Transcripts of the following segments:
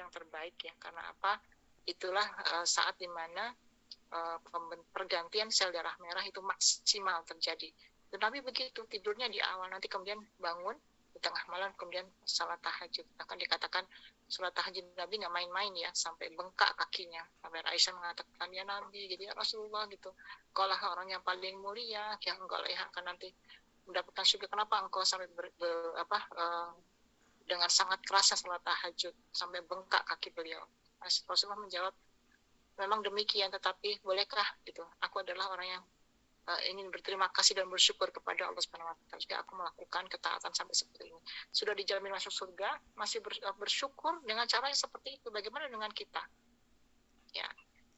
yang terbaik ya. Karena apa? Itulah saat dimana pergantian sel darah merah itu maksimal terjadi. Dan Nabi begitu, tidurnya di awal, nanti kemudian bangun di tengah malam, kemudian salat tahajud. Bahkan dikatakan salat tahajud Nabi nggak main-main ya, sampai bengkak kakinya. Sampai Aisyah mengatakan, ya Nabi, gitu ya Rasulullah gitu. Engkau lah orang yang paling mulia, yang engkau yang akan nanti mendapatkan surga. Kenapa engkau sampai dengan sangat kerasa salat tahajud sampai bengkak kaki beliau? Rasulullah menjawab, memang demikian, tetapi bolehkah gitu? Aku adalah orang yang ingin berterima kasih dan bersyukur kepada Allah Subhanahu wa taala jika aku melakukan ketaatan sampai seperti ini. Sudah dijamin masuk surga, masih bersyukur dengan cara yang seperti itu. Bagaimana dengan kita? Ya,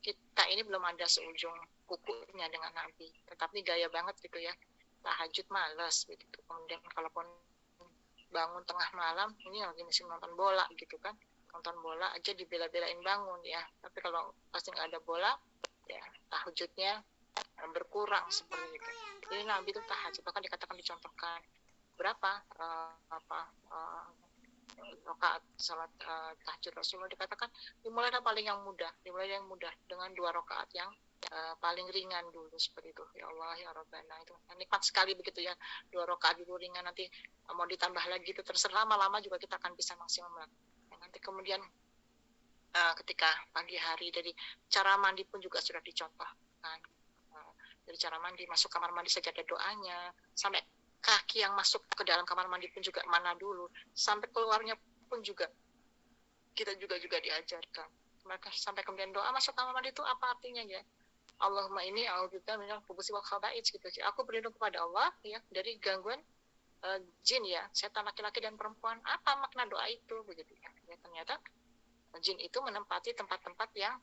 kita ini belum ada seujung kukunya dengan Nabi, tetapi gaya banget gitu ya. Tahajud malas begitu. Kemudian kalaupun bangun tengah malam, ini lagi musim nonton bola gitu kan. Nonton bola aja dibela-belain bangun ya. Tapi kalau pasti nggak ada bola, ya tahajudnya berkurang seperti itu. Jadi Nabi itu tahajud, bahkan dikatakan dicontohkan berapa rakaat salat tahajud Rasulullah, dikatakan dimulai yang mudah dengan 2 rakaat yang paling ringan dulu seperti itu. Ya Allah ya Rabbana, itu nikmat sekali begitu ya. 2 rakaat dulu ringan, nanti mau ditambah lagi itu terserah, lama-lama juga kita akan bisa maksimal. Nanti kemudian ketika pagi hari, dari cara mandi pun juga sudah dicontohkan. Dari cara mandi, masuk kamar mandi saja ada doanya, sampai kaki yang masuk ke dalam kamar mandi pun juga mana dulu, sampai keluarnya pun juga kita juga diajarkan. Maka sampai kemudian doa masuk kamar mandi itu apa artinya ya? Allahumma inni a'udzubika minal khubuthi wal khaba'its gitu. Aku berlindung kepada Allah ya dari gangguan jin ya, setan laki-laki dan perempuan. Apa makna doa itu begitu ya? Ternyata jin itu menempati tempat-tempat yang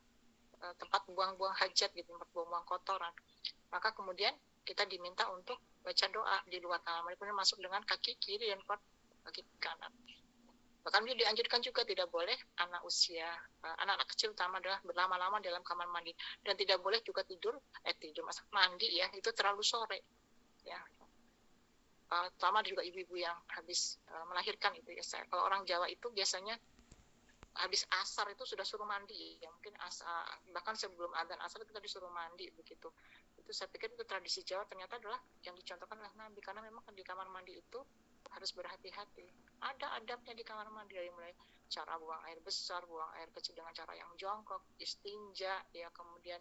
tempat buang-buang hajat gitu, tempat buang-buang kotoran. Maka kemudian kita diminta untuk baca doa di luar kamar mandi, kemudian masuk dengan kaki kiri dan keluar kaki kanan. Bahkan dia dianjurkan juga tidak boleh anak-anak kecil utama adalah berlama-lama dalam kamar mandi, dan tidak boleh juga tidur masak mandi ya, itu terlalu sore ya. Terutama juga ibu-ibu yang habis melahirkan itu ya. Kalau orang Jawa itu biasanya habis asar itu sudah suruh mandi ya, mungkin bahkan sebelum adzan asar kita disuruh mandi begitu. Itu saya pikir itu tradisi Jawa, ternyata adalah yang dicontohkan oleh Nabi, karena memang di kamar mandi itu harus berhati-hati. Ada adabnya di kamar mandi, dari mulai cara buang air besar, buang air kecil dengan cara yang jongkok, istinja ya, kemudian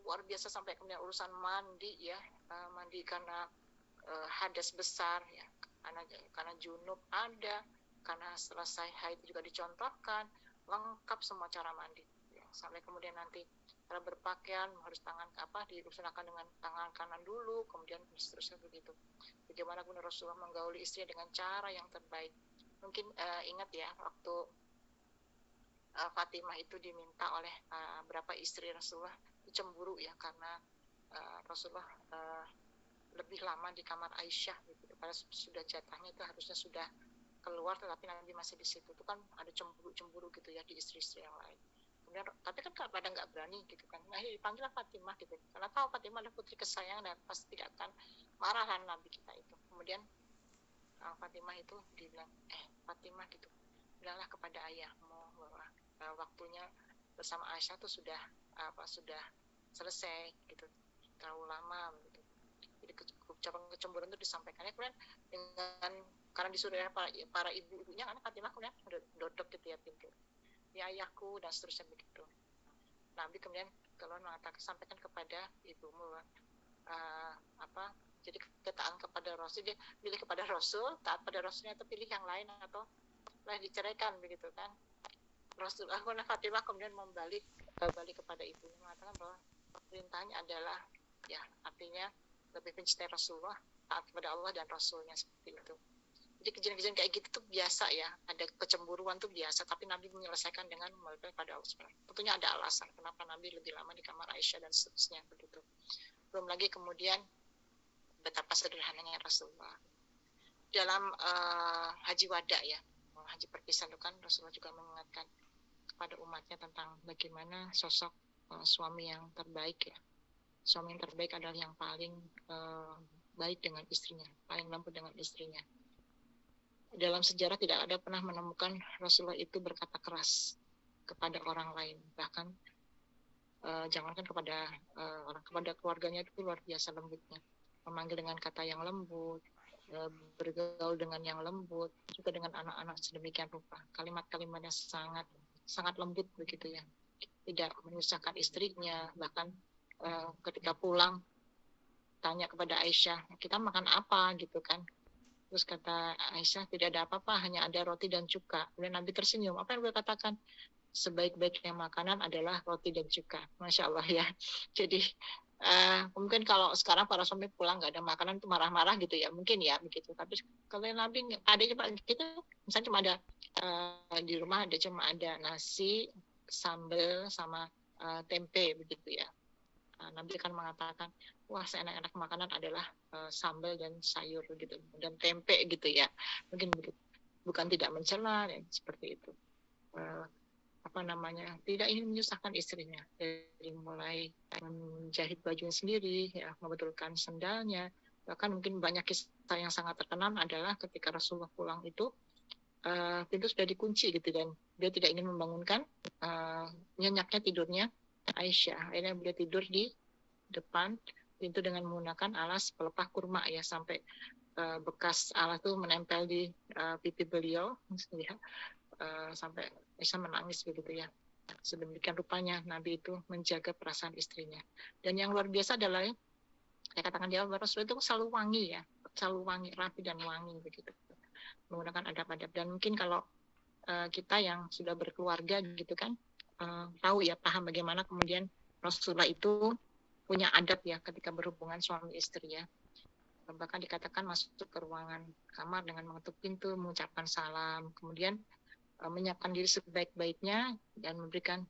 luar biasa sampai kemudian urusan mandi ya, mandi karena hadas besar ya, karena junub ada, karena selesai haid juga dicontohkan, lengkap semua cara mandi ya. Sampai kemudian nanti cara berpakaian harus dilaksanakan dengan tangan kanan dulu, kemudian seterusnya begitu. Bagaimana kemudian Rasulullah menggauli istri dengan cara yang terbaik. Mungkin ingat ya, waktu Fatimah itu diminta oleh berapa istri Rasulullah, cemburu ya, karena Rasulullah lebih lama di kamar Aisyah gitu. Padahal sudah jatahnya itu harusnya sudah keluar, tetapi Nabi masih di situ. Itu kan ada cemburu gitu ya di istri-istri yang lain. Kemudian, tapi kan pada nggak berani gitu kan. Nah, dipanggil Fatimah gitu. Karena tahu Fatimah adalah putri kesayangan dan pasti tidak akan marahan Nabi kita itu. Kemudian Fatimah itu dibilang, Fatimah gitu, bilanglah kepada ayahmu bahwa waktunya bersama Aisyah tuh sudah selesai gitu, terlalu lama gitu. Jadi ucapan kecemburuan itu disampaikannya kemudian dengan, karena disuruh para ibu-ibunya, karena Fatimah kemudian dodok gitu ya pintu, ya ayahku dan seterusnya begitu. Nabi kemudian kalau mengatakan, sampaikan kepada ibumu jadi ketaatan kepada Rasul, dia pilih kepada Rasul, taat pada Rasulnya, atau pilih yang lain, atau lah diceraikan begitu kan. Rasulullah Fatimah kemudian balik kepada ibunya, mengatakan bahwa perintahnya adalah ya, artinya lebih mencintai Rasulullah, taat kepada Allah dan Rasulnya, seperti itu. Jadi kejadian-kejadian kayak gitu tuh biasa ya, ada kecemburuan tuh biasa, tapi Nabi menyelesaikan dengan membalik pada Allah. Tentunya ada alasan kenapa Nabi lebih lama di kamar Aisyah dan seterusnya begitu. Belum lagi kemudian betapa sederhananya Rasulullah dalam haji wada ya, haji perpisahan itu kan, Rasulullah juga mengingatkan kepada umatnya tentang bagaimana sosok suami yang terbaik ya. Suami yang terbaik adalah yang paling baik dengan istrinya, paling lembut dengan istrinya. dalam sejarah tidak ada pernah menemukan Rasulullah itu berkata keras kepada orang lain, bahkan jangankan kepada orang, kepada keluarganya itu luar biasa lembutnya, memanggil dengan kata yang lembut, bergaul dengan yang lembut, juga dengan anak-anak sedemikian rupa, kalimat-kalimatnya sangat sangat lembut begitu ya, tidak menyusahkan istrinya. Bahkan ketika pulang tanya kepada Aisyah, kita makan apa gitu kan. Terus kata Aisyah, tidak ada apa-apa, hanya ada roti dan cuka. Kemudian Nabi tersenyum. Apa yang beliau katakan? Sebaik-baiknya makanan adalah roti dan cuka. Masya Allah ya. Jadi mungkin kalau sekarang para suami pulang nggak ada makanan itu marah-marah gitu ya. Mungkin ya begitu. Tapi kalau Nabi ada kita misalnya cuma ada di rumah cuma ada nasi, sambal sama tempe begitu ya. Nabi kan mengatakan, wah seenak-enak makanan adalah sambal dan sayur gitu dan tempe gitu ya. Mungkin begitu. Bukan tidak mencela ya, seperti itu. Tidak ingin menyusahkan istrinya, dari mulai menjahit bajunya sendiri ya, membetulkan sendalnya. Bahkan mungkin banyak kisah yang sangat terkenal adalah ketika Rasulullah pulang itu pintu sudah dikunci gitu, dan dia tidak ingin membangunkan nyenyaknya tidurnya Aisyah. Akhirnya beliau tidur di depan pintu dengan menggunakan alas pelepah kurma ya, sampai bekas alas itu menempel di pipi beliau ya. Sampai Aisyah menangis begitu ya. Sedemikian rupanya Nabi itu menjaga perasaan istrinya. Dan yang luar biasa adalah saya katakan dia Rasul itu selalu wangi ya, selalu wangi, rapi dan wangi begitu, menggunakan adab-adab. Dan mungkin kalau kita yang sudah berkeluarga gitu kan tahu ya, paham bagaimana kemudian Rasulullah itu punya adab ya ketika berhubungan suami istri ya. Bahkan dikatakan masuk ke ruangan kamar dengan mengetuk pintu, mengucapkan salam, kemudian menyiapkan diri sebaik-baiknya dan memberikan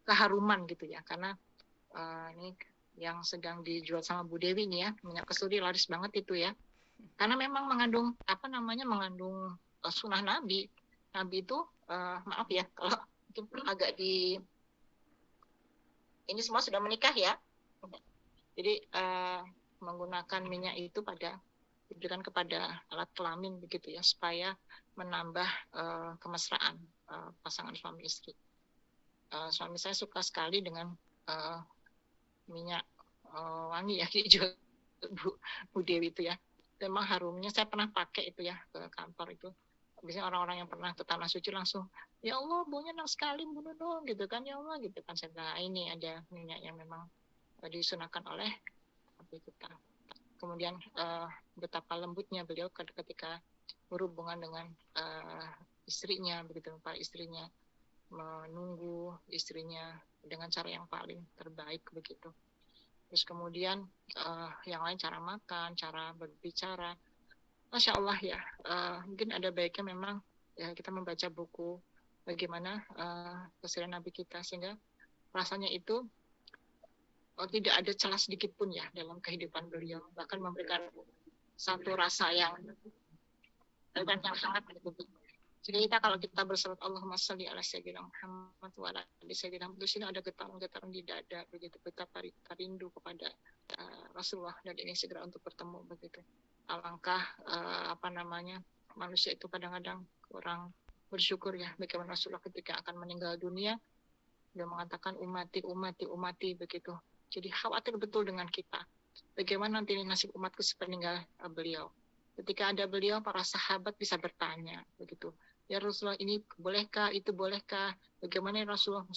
keharuman gitu ya. Karena ini yang sedang dijual sama Bu Dewi nih ya, minyak kesuri laris banget itu ya. Karena memang mengandung mengandung sunnah Nabi. Nabi itu maaf ya kalau agak ini semua sudah menikah ya. Jadi menggunakan minyak itu diberikan kepada alat kelamin begitu ya, supaya menambah kemesraan pasangan suami istri. Suami saya suka sekali dengan minyak wangi ya, dijual Bu Dewi itu ya. Memang harumnya saya pernah pakai itu ya ke kantor itu. Biasanya orang-orang yang pernah ke tanah suci langsung, ya Allah baunya enak sekali Bu Dodo gitu kan, ya Allah gitu kan. Saya bilang ini ada minyak yang memang disunahkan oleh Nabi kita. Kemudian betapa lembutnya beliau ketika berhubungan dengan istrinya begitu, para istrinya menunggu istrinya dengan cara yang paling terbaik begitu. Terus kemudian yang lain cara makan, cara berbicara, Masya Allah ya. Mungkin ada baiknya memang ya kita membaca buku bagaimana keseharian Nabi kita, sehingga rasanya itu tidak ada celah sedikit pun ya dalam kehidupan beliau, bahkan memberikan satu rasa yang sangat begitu. Jadi kalau kita bersolat Allahumma sholli ala sayyidina Muhammad wa ala ali sayyidina Muhammad, di sini ada getaran-getaran di dada begitu, betapa rindu kepada Rasulullah dan ingin segera untuk bertemu begitu. Alangkah manusia itu kadang-kadang kurang bersyukur ya, bagaimana Rasulullah ketika akan meninggal dunia dia mengatakan umati begitu. Jadi khawatir betul dengan kita. Bagaimana nanti nasib umatku sepeninggal beliau. Ketika ada beliau, para sahabat bisa bertanya begitu. Ya Rasulullah, ini bolehkah, itu bolehkah? Bagaimana Rasulullah,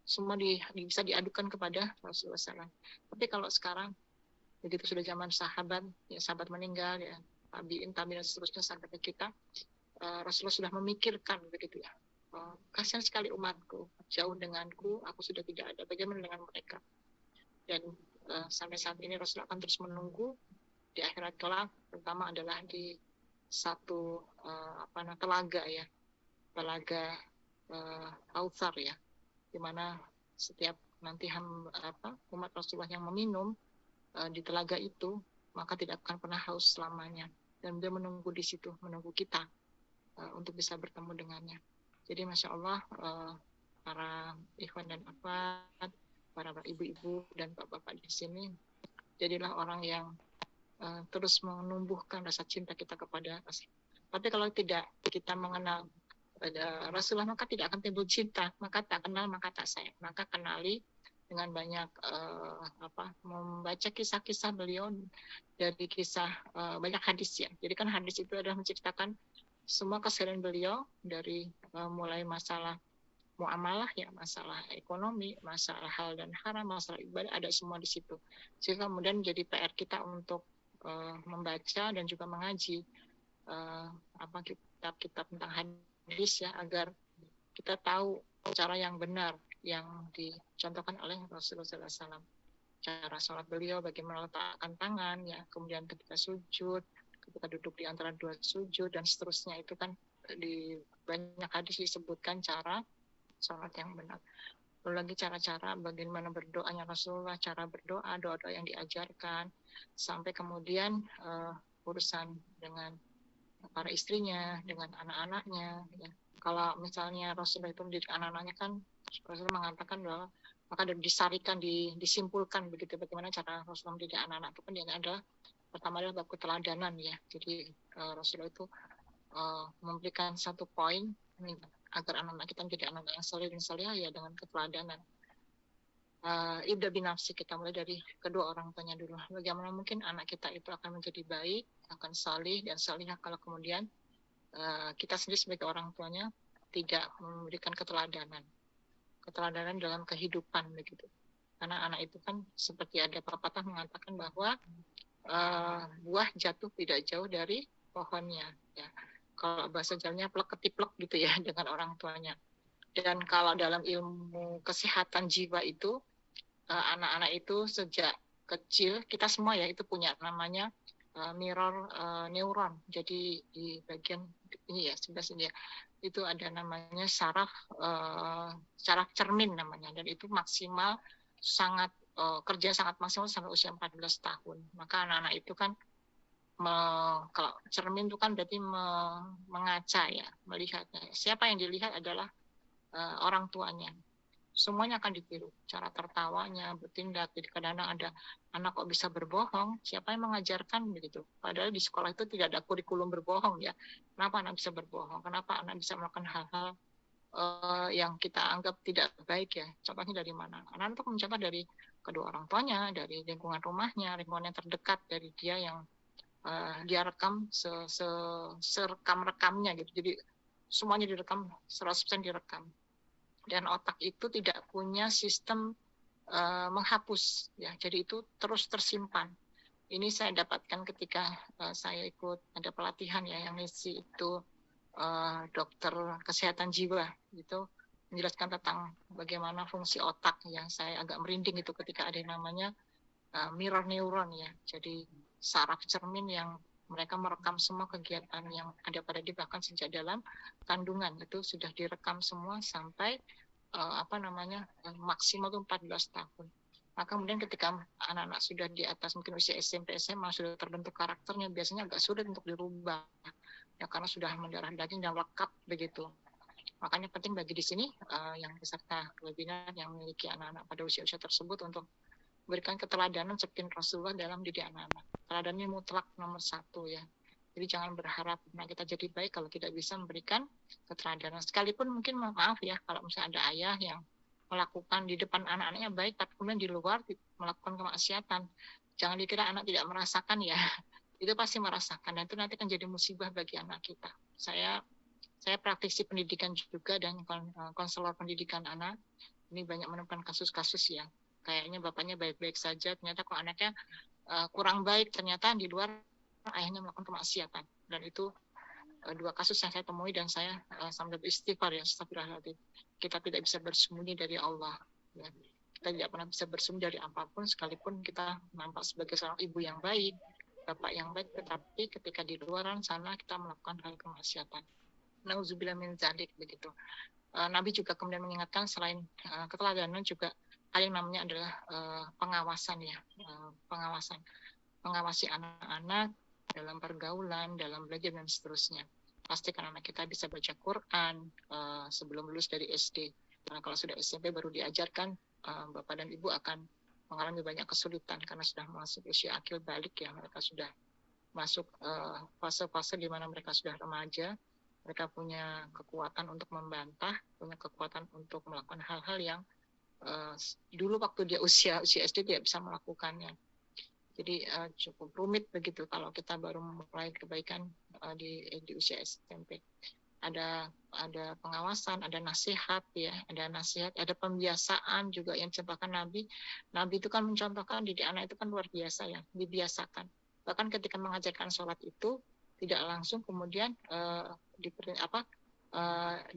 semua bisa diadukan kepada Rasulullah SAW. Tapi kalau sekarang begitu sudah zaman sahabat, ya sahabat meninggal, ya tabiin dan seterusnya sampai ke kita, Rasulullah sudah memikirkan begitu ya. Kasihan sekali umatku, jauh denganku, aku sudah tidak ada. Bagaimana dengan mereka? Dan sampai saat ini Rasulullah akan terus menunggu di akhirat kelak, terutama adalah di satu telaga ya, telaga Kautsar ya, di mana setiap nanti umat Rasulullah yang meminum di telaga itu maka tidak akan pernah haus selamanya, dan dia menunggu di situ, menunggu kita untuk bisa bertemu dengannya. Jadi Masya Allah, para ikhwan dan akhwat, para ibu-ibu dan bapak-bapak di sini, jadilah orang yang terus menumbuhkan rasa cinta kita kepada Rasulullah. Tapi kalau tidak kita mengenal Rasulullah, maka tidak akan timbul cinta. Maka tak kenal, maka tak sayang. Maka kenali dengan banyak membaca kisah-kisah beliau, dari kisah banyak hadis ya. Jadi kan hadis itu adalah menceritakan semua keseharian beliau, dari mulai masalah muamalah ya, masalah ekonomi, masalah halal dan haram, masalah ibadah, ada semua di situ. Sehingga kemudian jadi PR kita untuk membaca dan juga mengaji kitab-kitab tentang hadis ya, agar kita tahu cara yang benar yang dicontohkan oleh Rasulullah SAW. Cara sholat beliau, bagaimana letakkan tangan ya, kemudian ketika sujud, ketika duduk di antara dua sujud dan seterusnya, itu kan di banyak hadis disebutkan cara sholat yang benar. Lalu lagi cara-cara bagaimana berdoanya Rasulullah, cara berdoa, doa-doa yang diajarkan, sampai kemudian urusan dengan para istrinya, dengan anak-anaknya. Ya. Kalau misalnya Rasulullah itu mendidik anak-anaknya, kan Rasulullah mengatakan bahwa maka disarikan, disimpulkan begitu bagaimana cara Rasulullah mendidik anak-anak itu kan, yang adalah pertama adalah bab keteladanan ya. Jadi Rasulullah itu memberikan satu poin agar anak-anak kita menjadi anak-anak yang saleh dan salihah ya, dengan keteladanan. Ibda binafsi, kita mulai dari kedua orang tuanya dulu. Bagaimana mungkin anak kita itu akan menjadi baik, akan salih dan salihah kalau kemudian kita sendiri sebagai orang tuanya tidak memberikan keteladanan dalam kehidupan begitu. Karena anak itu kan seperti ada pepatah mengatakan bahwa buah jatuh tidak jauh dari pohonnya ya. Kalau bahasa Jawanya plek ketiplek gitu ya dengan orang tuanya. Dan kalau dalam ilmu kesehatan jiwa itu, anak-anak itu sejak kecil, kita semua ya itu punya namanya mirror neuron. Jadi di bagian ini ya, sebelah sini ya, itu ada namanya saraf cermin namanya, dan itu maksimal sangat kerja sangat maksimal sampai usia 14 tahun. Maka anak-anak itu kan kalau cermin itu kan berarti mengaca ya, melihatnya. Siapa yang dilihat adalah orang tuanya. Semuanya akan ditiru, cara tertawanya, bertindak. Jadi kadang-kadang ada anak kok bisa berbohong, siapa yang mengajarkan begitu. Padahal di sekolah itu tidak ada kurikulum berbohong ya. Kenapa anak bisa berbohong? Kenapa anak bisa melakukan hal-hal yang kita anggap tidak baik ya? Contohnya dari mana? Anak itu mencontoh dari kedua orang tuanya, dari lingkungan rumahnya, lingkungan yang terdekat dari dia yang dia rekam serekam-rekamnya gitu. Jadi semuanya direkam, 100% direkam. Dan otak itu tidak punya sistem menghapus ya, jadi itu terus tersimpan. Ini saya dapatkan ketika saya ikut ada pelatihan ya, yang ngisi itu dokter kesehatan jiwa gitu, menjelaskan tentang bagaimana fungsi otak ya. Saya agak merinding itu ketika ada yang namanya mirror neuron ya, jadi saraf cermin yang mereka merekam semua kegiatan yang ada pada dia, bahkan sejak dalam kandungan itu sudah direkam semua sampai maksimal itu 14 tahun. Maka kemudian ketika anak-anak sudah di atas mungkin usia SMP, SMA, sudah terbentuk karakternya, biasanya agak sulit untuk dirubah ya, karena sudah mendarah daging dan lekat begitu. Makanya penting bagi di sini yang peserta webinar yang memiliki anak-anak pada usia-usia tersebut untuk berikan keteladanan seperti Rasulullah dalam didik anak-anak. Teladannya mutlak nomor 1 ya. Jadi jangan berharap kita jadi baik kalau tidak bisa memberikan keteladanan. Sekalipun mungkin maaf ya, kalau misalnya ada ayah yang melakukan di depan anak-anaknya baik, tapi kemudian di luar melakukan kemaksiatan. Jangan dikira anak tidak merasakan ya. Itu pasti merasakan, dan itu nanti akan jadi musibah bagi anak kita. Saya praktisi pendidikan juga dan konselor pendidikan anak. Ini banyak menemukan kasus-kasus ya. Kayaknya bapaknya baik-baik saja, ternyata kok anaknya kurang baik, ternyata di luar ayahnya melakukan kemaksiatan. Dan itu 2 kasus yang saya temui, dan saya sambil beristighfar ya, astagfirullahaladzim. Kita tidak bisa bersembunyi dari Allah ya. Kita tidak pernah bisa bersembunyi dari apapun, sekalipun kita nampak sebagai seorang ibu yang baik, bapak yang baik, tetapi ketika di luaran sana kita melakukan hal kemaksiatan. Nauzubillah min dzalik begitu. Nabi juga kemudian mengingatkan selain keteladanan juga hal yang namanya adalah pengawasan ya, mengawasi anak-anak dalam pergaulan, dalam belajar dan seterusnya. Pastikan anak kita bisa baca Quran sebelum lulus dari SD. Karena kalau sudah SMP baru diajarkan, bapak dan ibu akan mengalami banyak kesulitan karena sudah masuk usia akil balik ya, mereka sudah masuk fase-fase di mana mereka sudah remaja, mereka punya kekuatan untuk membantah, punya kekuatan untuk melakukan hal-hal yang dulu waktu dia usia SD tidak bisa melakukannya. Jadi cukup rumit begitu kalau kita baru mulai kebaikan di usia SMP. Ada pengawasan, ada nasihat ya, ada pembiasaan juga yang dicontohkan Nabi. Nabi itu kan mencontohkan didik anak itu kan luar biasa ya, dibiasakan. Bahkan ketika mengajarkan sholat itu tidak langsung kemudian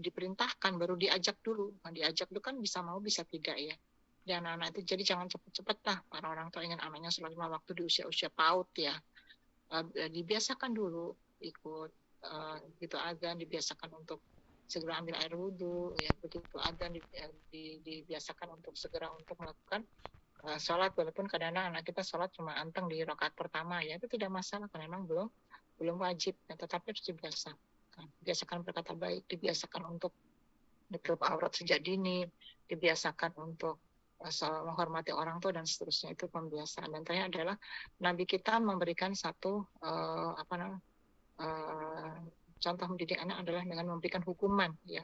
diperintahkan, baru diajak dulu. Nah, diajak itu kan bisa mau bisa tidak ya. Dan anak-anak itu jadi jangan cepat-cepat lah para orang tua ingin anaknya sholat 5 waktu di usia PAUD ya. Dibiasakan dulu ikut gitu azan, dibiasakan untuk segera ambil air wudhu ya, begitu azan dibiasakan untuk segera untuk melakukan sholat, walaupun kadang-kadang anak kita sholat cuma anteng di rakaat pertama ya, itu tidak masalah karena memang belum wajib ya, tetapi harus dibiasakan berkata baik, dibiasakan untuk menutup aurat sejak dini, dibiasakan untuk menghormati orang tua dan seterusnya. Itu pembiasaan. Dan ternyata adalah Nabi kita memberikan satu contoh mendidik anak adalah dengan memberikan hukuman ya.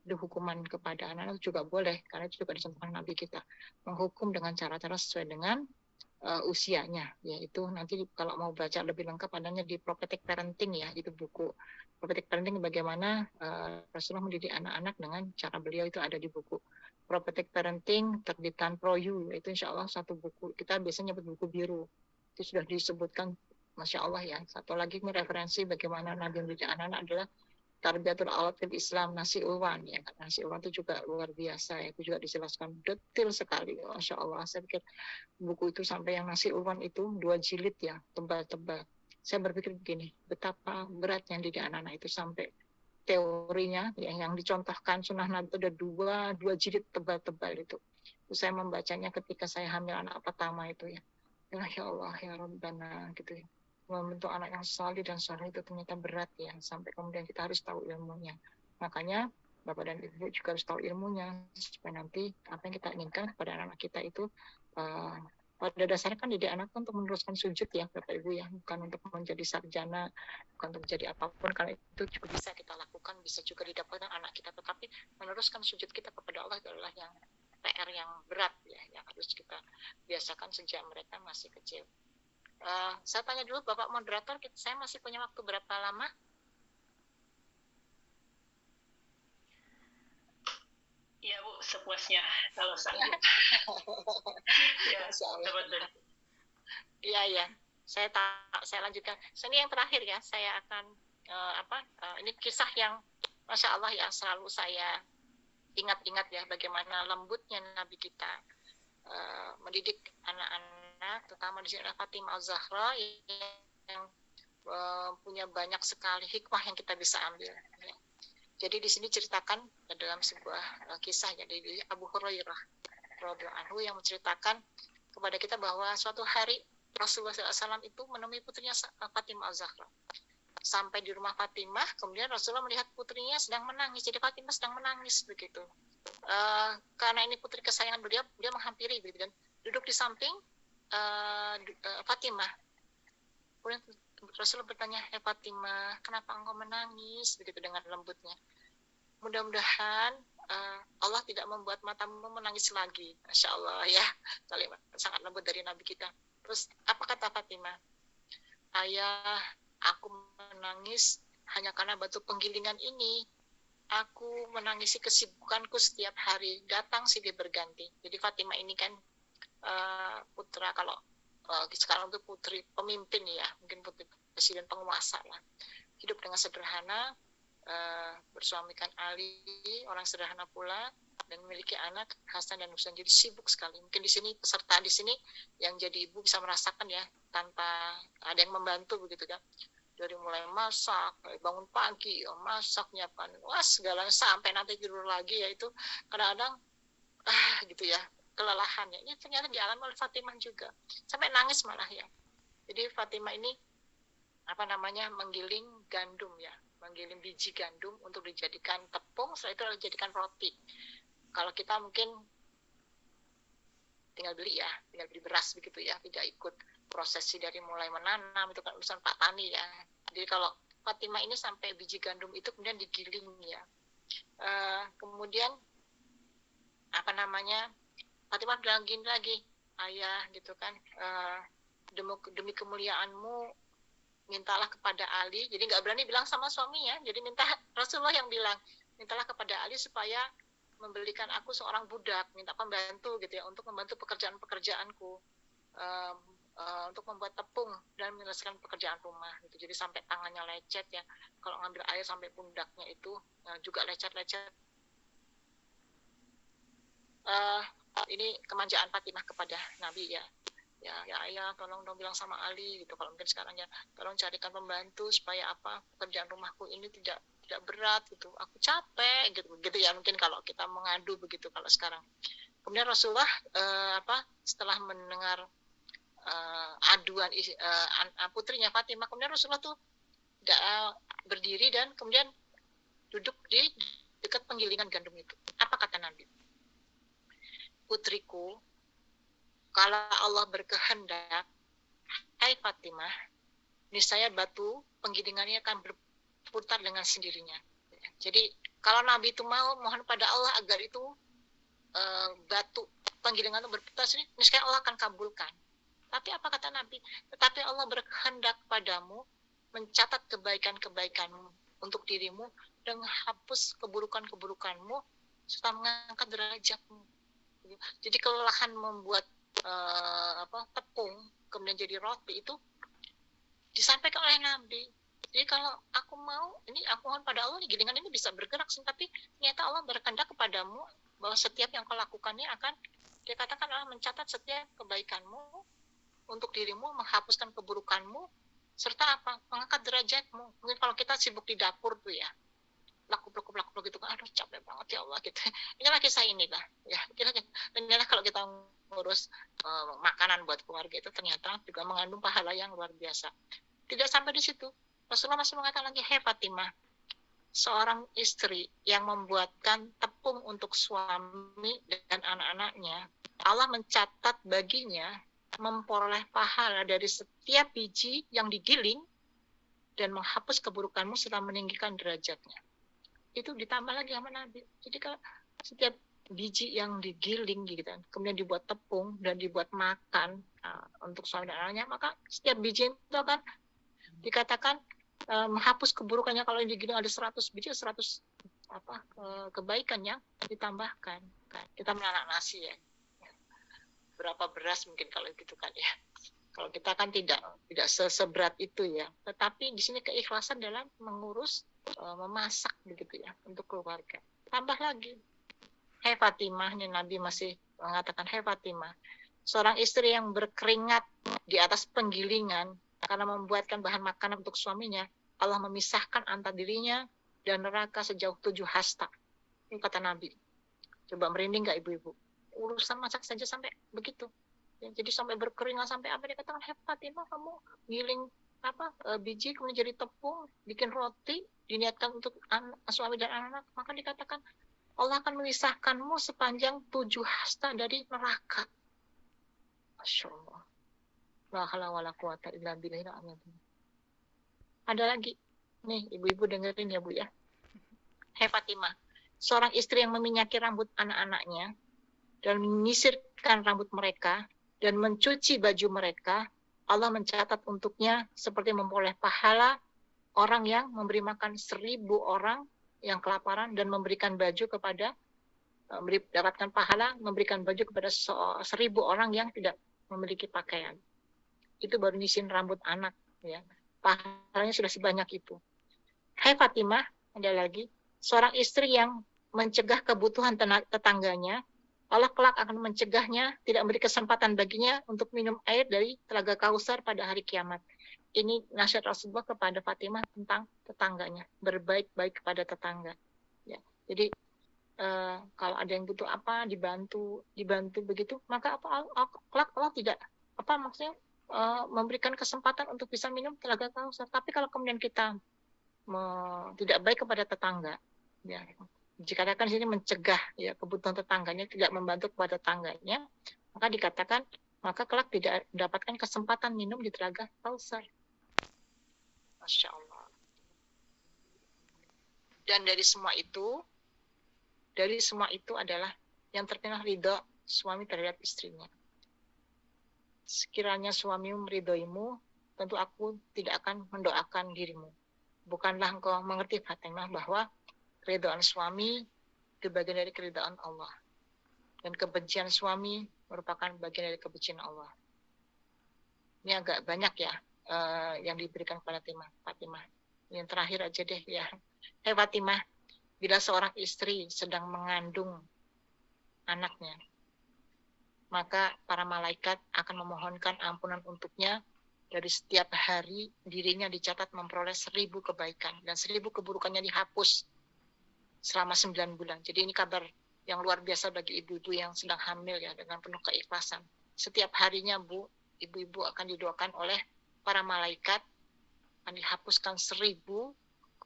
Itu hukuman kepada anak-anak juga boleh karena itu juga dicontohkan Nabi kita, menghukum dengan cara-cara sesuai dengan usianya, yaitu nanti kalau mau baca lebih lengkap adanya di Prophetic Parenting ya, itu buku Prophetic Parenting bagaimana Rasulullah mendidik anak-anak dengan cara beliau, itu ada di buku Prophetic Parenting terbitan ProU, itu insya Allah satu buku, kita biasanya nyebut buku biru, itu sudah disebutkan Masya Allah ya. Satu lagi referensi bagaimana Nabi mendidik anak-anak adalah Tarbiyatul Awlad fil Islam, Nasi Ulwan ya. Nasi Ulwan itu juga luar biasa ya, itu juga dijelaskan detail sekali. Masya Allah, saya pikir buku itu sampai yang Nasi Ulwan itu 2 jilid ya, tebal-tebal. Saya berpikir begini, betapa beratnya didik anak-anak itu sampai teorinya yang dicontohkan sunnah Nabi itu ada dua jilid tebal-tebal itu. Saya membacanya ketika saya hamil anak pertama itu ya. Ya Allah ya Rabbana gitu ya. Membentuk anak yang salih dan saleh itu ternyata berat ya, sampai kemudian kita harus tahu ilmunya. Makanya Bapak dan Ibu juga harus tahu ilmunya supaya nanti apa yang kita inginkan kepada anak kita itu pada dasarnya kan didik anak untuk meneruskan sujud ya Bapak Ibu ya, bukan untuk menjadi sarjana, bukan untuk menjadi apapun, karena itu juga bisa kita lakukan, bisa juga didapatkan anak kita, tetapi meneruskan sujud kita kepada Allah adalah yang PR yang berat ya, yang harus kita biasakan sejak mereka masih kecil. Saya tanya dulu Bapak moderator, saya masih punya waktu berapa lama? Iya Bu, sepuasnya kalau sanggup. Ya, Iya. Saya lanjutkan. Ini yang terakhir ya. Saya akan ini kisah yang Masya Allah ya, selalu saya ingat-ingat ya, bagaimana lembutnya Nabi kita mendidik anak-anak, terutama di sini ada Fatimah Az-Zahra yang punya banyak sekali hikmah yang kita bisa ambil. Ya. Jadi di sini ceritakan dalam sebuah kisah ya dari Abu Hurairah radhiyallahu anhu yang menceritakan kepada kita bahwa suatu hari Rasulullah SAW itu menemui putrinya Fatimah Az-Zahra. Sampai di rumah Fatimah, kemudian Rasulullah melihat putrinya sedang menangis. Jadi Fatimah sedang menangis begitu. Karena ini putri kesayangan beliau, dia menghampiri begitu, dan duduk di samping Fatimah. Kemudian Rasulullah bertanya, Fatimah, kenapa engkau menangis? Begitu dengan lembutnya. Mudah-mudahan Allah tidak membuat matamu menangis lagi. Masya Allah ya, kalimat sangat lembut dari Nabi kita. Terus apa kata Fatimah? Ayah, aku menangis hanya karena batu penggilingan ini. Aku menangisi kesibukanku setiap hari, datang silih berganti. Jadi Fatimah ini kan putra, kalau sekarang itu putri pemimpin ya, mungkin putri presiden penguasa lah. Hidup dengan sederhana, bersuamikan Ali, orang sederhana pula, dan memiliki anak Hasan dan Husain. Jadi sibuk sekali. Mungkin di sini peserta di sini yang jadi ibu bisa merasakan ya, tanpa ada yang membantu begitu kan. Dari mulai masak, bangun pagi, masak, nyiapkan, segala sampai nanti tidur lagi ya, itu kadang-kadang gitu ya, kelelahannya. Ini ternyata dialami oleh Fatimah juga. Sampai nangis malah ya. Jadi Fatimah ini menggiling gandum ya, menggiling biji gandum untuk dijadikan tepung, setelah itu dijadikan roti. Kalau kita mungkin tinggal beli beras begitu ya, tidak ikut prosesi dari mulai menanam, itu kan urusan Pak Tani ya. Jadi kalau Fatimah ini sampai biji gandum itu kemudian digiling ya. Kemudian apa namanya, Fatimah bilang gini lagi, ayah gitu kan, demi kemuliaanmu mintalah kepada Ali. Jadi nggak berani bilang sama suaminya, jadi minta Rasulullah yang bilang, mintalah kepada Ali supaya membelikan aku seorang budak, minta pembantu gitu ya, untuk membantu pekerjaan-pekerjaanku, untuk membuat tepung dan menyelesaikan pekerjaan rumah gitu. Jadi sampai tangannya lecet ya, kalau ngambil air sampai pundaknya itu juga lecet-lecet. Ini kemanjaan Fatimah kepada Nabi ya. Ya ayah, tolong dong bilang sama Ali gitu, kalau mungkin sekarang ya, tolong carikan pembantu supaya apa, pekerjaan rumahku ini tidak berat gitu, aku capek gitu ya, mungkin kalau kita mengadu begitu kalau sekarang. Kemudian Rasulullah setelah mendengar aduan putrinya Fatimah, kemudian Rasulullah tuh berdiri dan kemudian duduk di dekat penggilingan gandum itu. Apa kata Nabi? Putriku, kalau Allah berkehendak, hai Fatimah, niscaya batu penggilingannya akan berputar dengan sendirinya. Jadi kalau Nabi itu mau mohon pada Allah agar itu batu penggilingan itu berputar sendiri, niscaya Allah akan kabulkan. Tapi apa kata Nabi? Tetapi Allah berkehendak padamu, mencatat kebaikan-kebaikanmu untuk dirimu dan menghapus keburukan-keburukanmu serta mengangkat derajatmu. Jadi kelelahan membuat tepung kemudian jadi roti itu disampaikan oleh Nabi. Jadi kalau aku mau, ini aku mohon pada Allah, gilingan ini bisa bergerak, tapi ternyata Allah berkehendak kepadamu bahwa setiap yang kau lakukannya akan dikatakan Allah mencatat setiap kebaikanmu untuk dirimu, menghapuskan keburukanmu, serta apa? Mengangkat derajatmu. Mungkin kalau kita sibuk di dapur tuh ya, laku gitu kan, aduh capek banget ya Allah gitu. Inilah kisah inilah ya. Ternyata kalau kita ngurus makanan buat keluarga itu ternyata juga mengandung pahala yang luar biasa. Tidak sampai di situ, Rasulullah masih mengatakan lagi, hei Fatimah, seorang istri yang membuatkan tepung untuk suami dan anak-anaknya, Allah mencatat baginya memperoleh pahala dari setiap biji yang digiling dan menghapus keburukanmu serta meninggikan derajatnya. Itu ditambah lagi sama Nabi. Jadi kalau setiap biji yang digiling gitu, kemudian dibuat tepung dan dibuat makan untuk suami dan anaknya, maka setiap biji itu akan dikatakan menghapus keburukannya. Kalau yang digiling ada 100 biji, 100 kebaikan yang ditambahkan. Kita menanak nasi ya, berapa beras mungkin kalau gitu kan ya. Kalau kita kan tidak seberat itu ya. Tetapi di sini keikhlasan dalam mengurus memasak begitu ya untuk keluarga. Tambah lagi, hei Fatimah, ini Nabi masih mengatakan, hei Fatimah, seorang istri yang berkeringat di atas penggilingan karena membuatkan bahan makanan untuk suaminya, Allah memisahkan antara dirinya dan neraka sejauh 7 hasta. Ini kata Nabi. Coba merinding nggak ibu-ibu? Urusan masak saja sampai begitu. Ya, jadi sampai berkeringat, sampai apa dia katakan, hei Fatimah, kamu giling biji kemudian jadi tepung, bikin roti, diniatkan untuk suami dan anak, maka dikatakan Allah akan memisahkanmu sepanjang 7 hasta dari neraka. Masya Allah. La haula wala quwata illa billah. Ada lagi nih, ibu-ibu dengerin ya Bu ya. Hei Fatimah, seorang istri yang meminyaki rambut anak-anaknya dan menyisirkan rambut mereka dan mencuci baju mereka, Allah mencatat untuknya seperti memperoleh pahala orang yang memberi makan 1000 orang yang kelaparan dan memberikan baju kepada mendapatkan pahala memberikan baju kepada 1000 orang yang tidak memiliki pakaian. Itu baru nyisirin rambut anak ya. Pahalanya sudah sebanyak itu. Hai Fatimah, ada lagi seorang istri yang mencegah kebutuhan tetangganya, Allah kelak akan mencegahnya, tidak memberi kesempatan baginya untuk minum air dari telaga Kausar pada hari kiamat. Ini nasihat Rasulullah kepada Fatimah tentang tetangganya, berbaik-baik kepada tetangga. Ya, jadi kalau ada yang butuh apa dibantu begitu, maka kelak Allah tidak maksudnya memberikan kesempatan untuk bisa minum telaga Kausar. Tapi kalau kemudian kita tidak baik kepada tetangga, ya, dikatakan di sini mencegah ya kebutuhan tetangganya, tidak membantu kepada tetangganya, Maka dikatakan, maka kelak tidak mendapatkan kesempatan minum di telaga Kausar. Masya Allah. Dan dari semua itu adalah yang terkena ridho suami terhadap istrinya. Sekiranya suamimu meridhoimu, tentu aku tidak akan mendoakan dirimu. Bukanlah engkau mengerti Fatimah bahwa keridhaan suami itu bagian dari keridhaan Allah. Dan kebencian suami merupakan bagian dari kebencian Allah. Ini agak banyak ya yang diberikan kepada Fatimah. Yang terakhir aja deh ya. Hai Fatimah, bila seorang istri sedang mengandung anaknya, maka para malaikat akan memohonkan ampunan untuknya. Dari setiap hari dirinya dicatat memperoleh 1000 kebaikan dan 1000 keburukannya dihapus selama 9 bulan. Jadi ini kabar yang luar biasa bagi ibu-ibu yang sedang hamil ya, dengan penuh keikhlasan. Setiap harinya ibu-ibu akan didoakan oleh para malaikat, akan dihapuskan 1000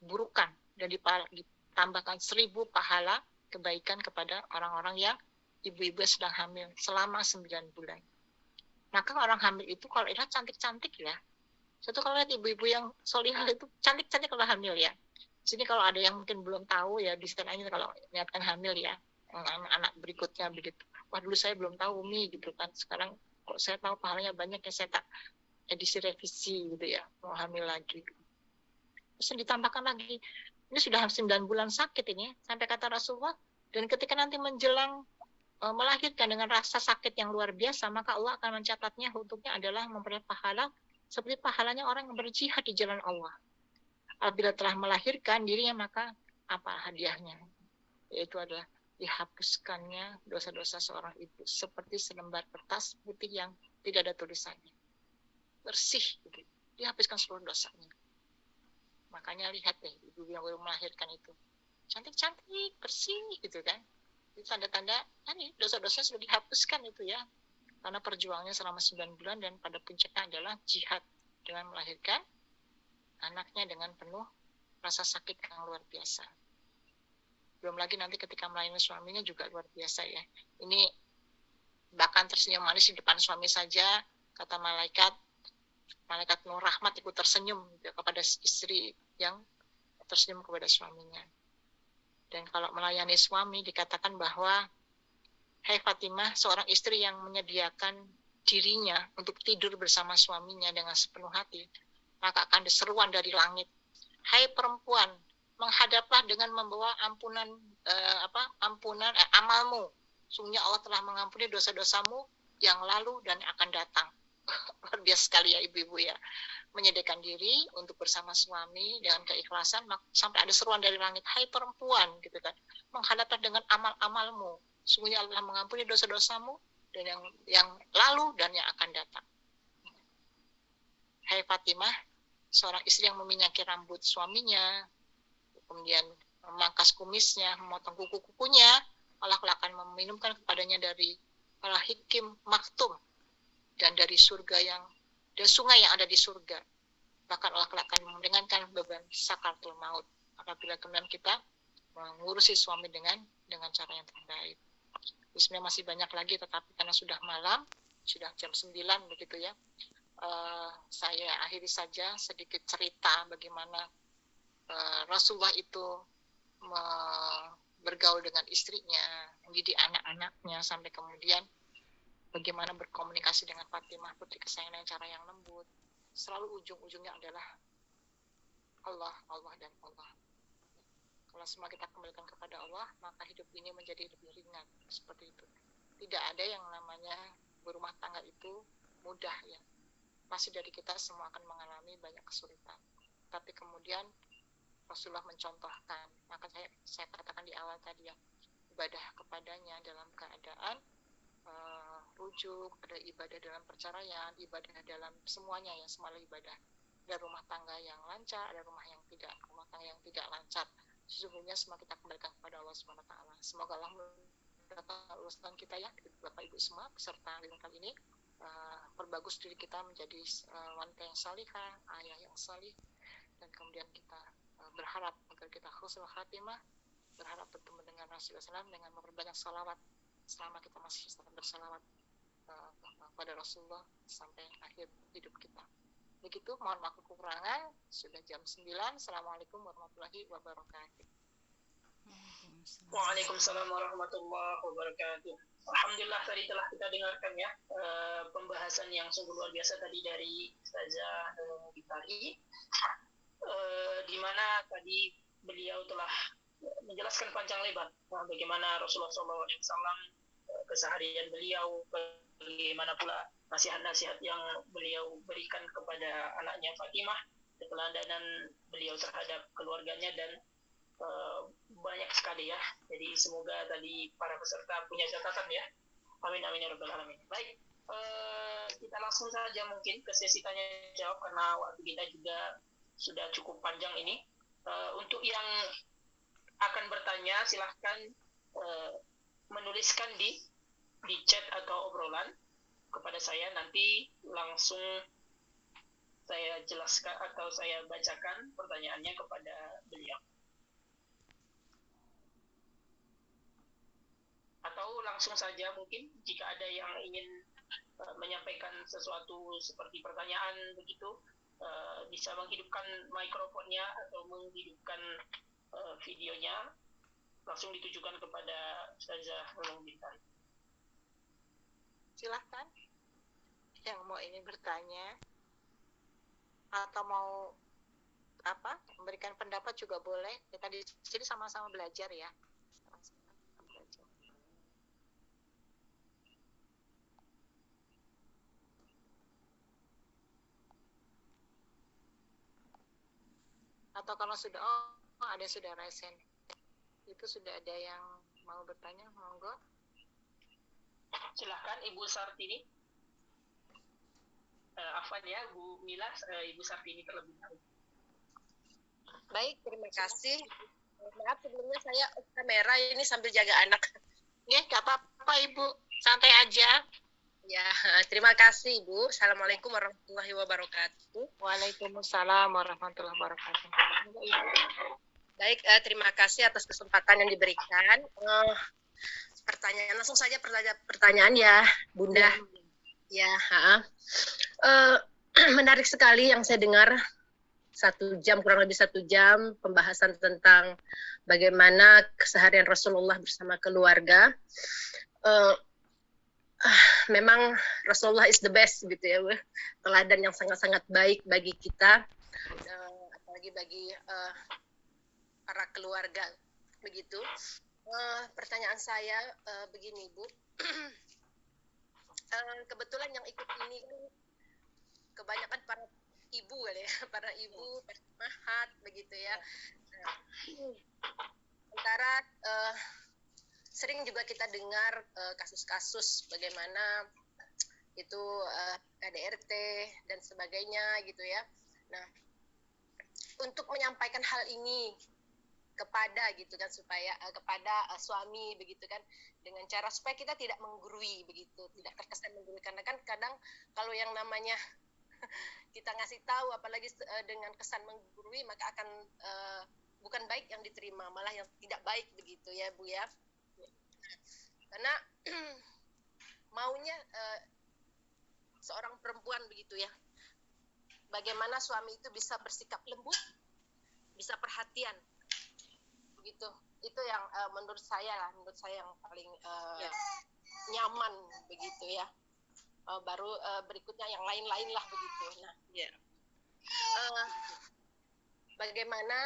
keburukan dan ditambahkan 1000 pahala kebaikan kepada orang-orang yang ibu-ibu sedang hamil selama 9 bulan. Maka orang hamil itu kalau lihat cantik-cantik ya. Satu kalau lihat ibu-ibu yang solihah itu cantik-cantik kalau hamil ya. Sini kalau ada yang mungkin belum tahu ya, bisa nanya kalau niatkan hamil ya, anak berikutnya begitu. Wah dulu saya belum tahu Umi gitu kan. Sekarang kok saya tahu pahalanya banyak ya, saya tak edisi revisi gitu ya, mau hamil lagi. Terus ditambahkan lagi, ini sudah 9 bulan sakit ini, sampai kata Rasulullah, dan ketika nanti menjelang melahirkan dengan rasa sakit yang luar biasa, maka Allah akan mencatatnya untuknya adalah memperoleh pahala seperti pahalanya orang yang berjihad di jalan Allah. Apabila telah melahirkan dirinya, maka apa hadiahnya? Yaitu adalah dihapuskannya dosa-dosa seorang ibu seperti selembar kertas putih yang tidak ada tulisannya. Bersih, gitu. Dihapuskan seluruh dosanya. Makanya lihat deh, ibu yang baru melahirkan itu. Cantik-cantik, bersih gitu kan. Itu tanda-tanda dosa-dosa sudah dihapuskan itu ya, karena perjuangannya selama 9 bulan dan pada puncaknya adalah jihad dengan melahirkan anaknya dengan penuh rasa sakit yang luar biasa. Belum lagi nanti ketika melayani suaminya juga luar biasa ya. Ini bahkan tersenyum manis di depan suami saja, kata malaikat Nur Rahmat ikut tersenyum kepada istri yang tersenyum kepada suaminya. Dan kalau melayani suami dikatakan bahwa, hai Fatimah, seorang istri yang menyediakan dirinya untuk tidur bersama suaminya dengan sepenuh hati, maka akan diseruan dari langit, hai perempuan, menghadaplah dengan membawa ampunan amalmu. Sungguhnya Allah telah mengampuni dosa-dosamu yang lalu dan akan datang. Luar biasa sekali ya ibu-ibu ya, menyediakan diri untuk bersama suami dengan keikhlasan, sampai ada seruan dari langit, hai perempuan gitu kan, menghadaplah dengan amal-amalmu, sungguhnya Allah mengampuni dosa-dosamu dan yang lalu dan yang akan datang. Hai Fatimah, seorang istri yang meminyaki rambut suaminya, kemudian memangkas kumisnya, memotong kuku-kukunya, Allah akan meminumkan kepadanya dari al-hikim maktum dan dari surga dan sungai yang ada di surga. Bahkan Allah akan meringankan beban sakaratul maut apabila kemudian kita mengurusi suami dengan cara yang terbaik. Sebenarnya masih banyak lagi, tetapi karena sudah malam, sudah jam 9 begitu ya, saya akhiri saja sedikit cerita bagaimana Rasulullah itu bergaul dengan istrinya, mendidik anak-anaknya, sampai kemudian bagaimana berkomunikasi dengan Fatimah, putri kesayangan dengan cara yang lembut. Selalu ujung-ujungnya adalah Allah, Allah, dan Allah. Kalau semua kita kembalikan kepada Allah, maka hidup ini menjadi lebih ringan. Seperti itu. Tidak ada yang namanya berumah tangga itu mudah ya. Pasti dari kita semua akan mengalami banyak kesulitan. Tapi kemudian Rasulullah mencontohkan, maka saya katakan di awal tadi ya, ibadah kepadanya dalam keadaan rujuk, ada ibadah dalam perceraian, ibadah dalam semuanya ya, semua ibadah. Ada rumah tangga yang lancar, ada rumah tangga yang tidak lancar. Sesungguhnya semua kita kembalikan kepada Allah Subhanahu wa taala. Semoga Allah mendapatkan urusan kita ya, Bapak Ibu semua peserta webinar kali ini, perbagus diri kita menjadi wanita yang salihah, ayah yang salih, dan kemudian kita berharap agar kita husnul khatimah, berharap bertemu dengan Rasulullah SAW dengan memperbanyak salawat selama kita masih bersalawat pada Rasulullah sampai akhir hidup kita. Begitu, mohon maaf kekurangan. Sudah jam 9. Assalamualaikum warahmatullahi wabarakatuh. Waalaikumsalam warahmatullahi wabarakatuh. Alhamdulillah tadi telah kita dengarkan ya pembahasan yang sungguh luar biasa tadi dari Ustazah Gitari, di mana tadi beliau telah menjelaskan panjang lebar bagaimana Rasulullah SAW, keseharian beliau, bagaimana pula nasihat-nasihat yang beliau berikan kepada anaknya Fatimah, keteladanan beliau terhadap keluarganya, dan banyak sekali ya. Jadi semoga tadi para peserta punya catatan ya. Amin amin ya rabbal alamin. Baik, kita langsung saja mungkin ke sesi tanya jawab karena waktu kita juga sudah cukup panjang ini. Untuk yang akan bertanya silahkan menuliskan di chat atau obrolan kepada saya, nanti langsung saya jelaskan atau saya bacakan pertanyaannya kepada beliau. Atau langsung saja mungkin jika ada yang ingin menyampaikan sesuatu seperti pertanyaan begitu, bisa menghidupkan mikrofonnya atau menghidupkan videonya, langsung ditujukan kepada Ustazah Nunung Bintang. Silahkan yang mau ini bertanya atau mau memberikan pendapat juga boleh. Kita di sini sama-sama belajar ya. Atau kalau sudah ada yang sudah resen, itu sudah ada yang mau bertanya, monggo. Silahkan Ibu Sartini. Afwan ya, Bu Mila, Ibu Sartini terlebih dahulu. Baik, terima kasih. Maaf sebelumnya saya kamera ini sambil jaga anak. Ya, nggak apa-apa Ibu, santai aja. Ya, terima kasih Ibu. Assalamualaikum warahmatullahi wabarakatuh. Waalaikumsalam warahmatullahi wabarakatuh. Baik, terima kasih atas kesempatan yang diberikan. Pertanyaan langsung saja pertanyaan ya, Bunda. Ya, menarik sekali yang saya dengar. 1 jam, kurang lebih 1 jam pembahasan tentang bagaimana keseharian Rasulullah bersama keluarga. Memang Rasulullah is the best gitu ya, teladan yang sangat-sangat baik bagi kita, apalagi bagi para keluarga begitu. Pertanyaan saya begini Bu, kebetulan yang ikut ini kan kebanyakan para ibu kali ya, para ibu mahat begitu ya. Sementara sering juga kita dengar kasus-kasus bagaimana itu KDRT dan sebagainya gitu ya. Nah, untuk menyampaikan hal ini kepada gitu kan, supaya kepada suami begitu kan, dengan cara supaya kita tidak menggurui begitu, tidak terkesan menggurui, karena kan kadang kalau yang namanya kita ngasih tahu apalagi dengan kesan menggurui, maka akan bukan baik yang diterima, malah yang tidak baik begitu ya Bu ya. Karena maunya seorang perempuan begitu ya, bagaimana suami itu bisa bersikap lembut, bisa perhatian begitu. Itu yang menurut saya yang paling nyaman begitu ya. Baru berikutnya yang lain-lain lah begitu. Nah, bagaimana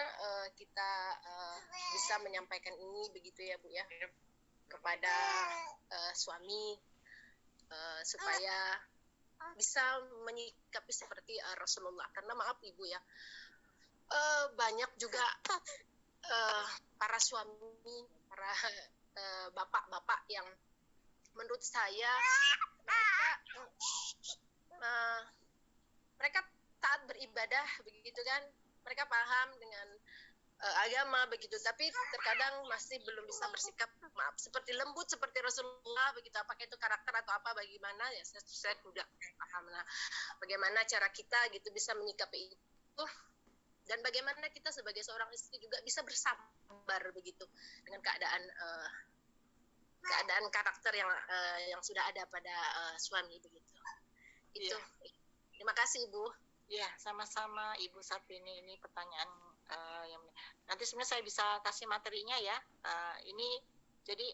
kita bisa menyampaikan ini begitu ya Bu ya, kepada suami supaya bisa menyikapi seperti Rasulullah. Karena maaf Ibu ya, banyak juga para suami, para bapak-bapak yang menurut saya mereka taat beribadah begitu kan, mereka paham dengan agama begitu, tapi terkadang masih belum bisa bersikap maaf seperti lembut seperti Rasulullah begitu. Apakah itu karakter atau apa, bagaimana ya, saya tidak paham. Nah, bagaimana cara kita gitu bisa menyikapi itu, dan bagaimana kita sebagai seorang istri juga bisa bersabar begitu dengan keadaan keadaan karakter yang sudah ada pada suami begitu. Itu. Terima kasih Ibu. Ya, sama-sama Ibu Saprini. Ini pertanyaan yang nanti sebenarnya saya bisa kasih materinya ya. Ini jadi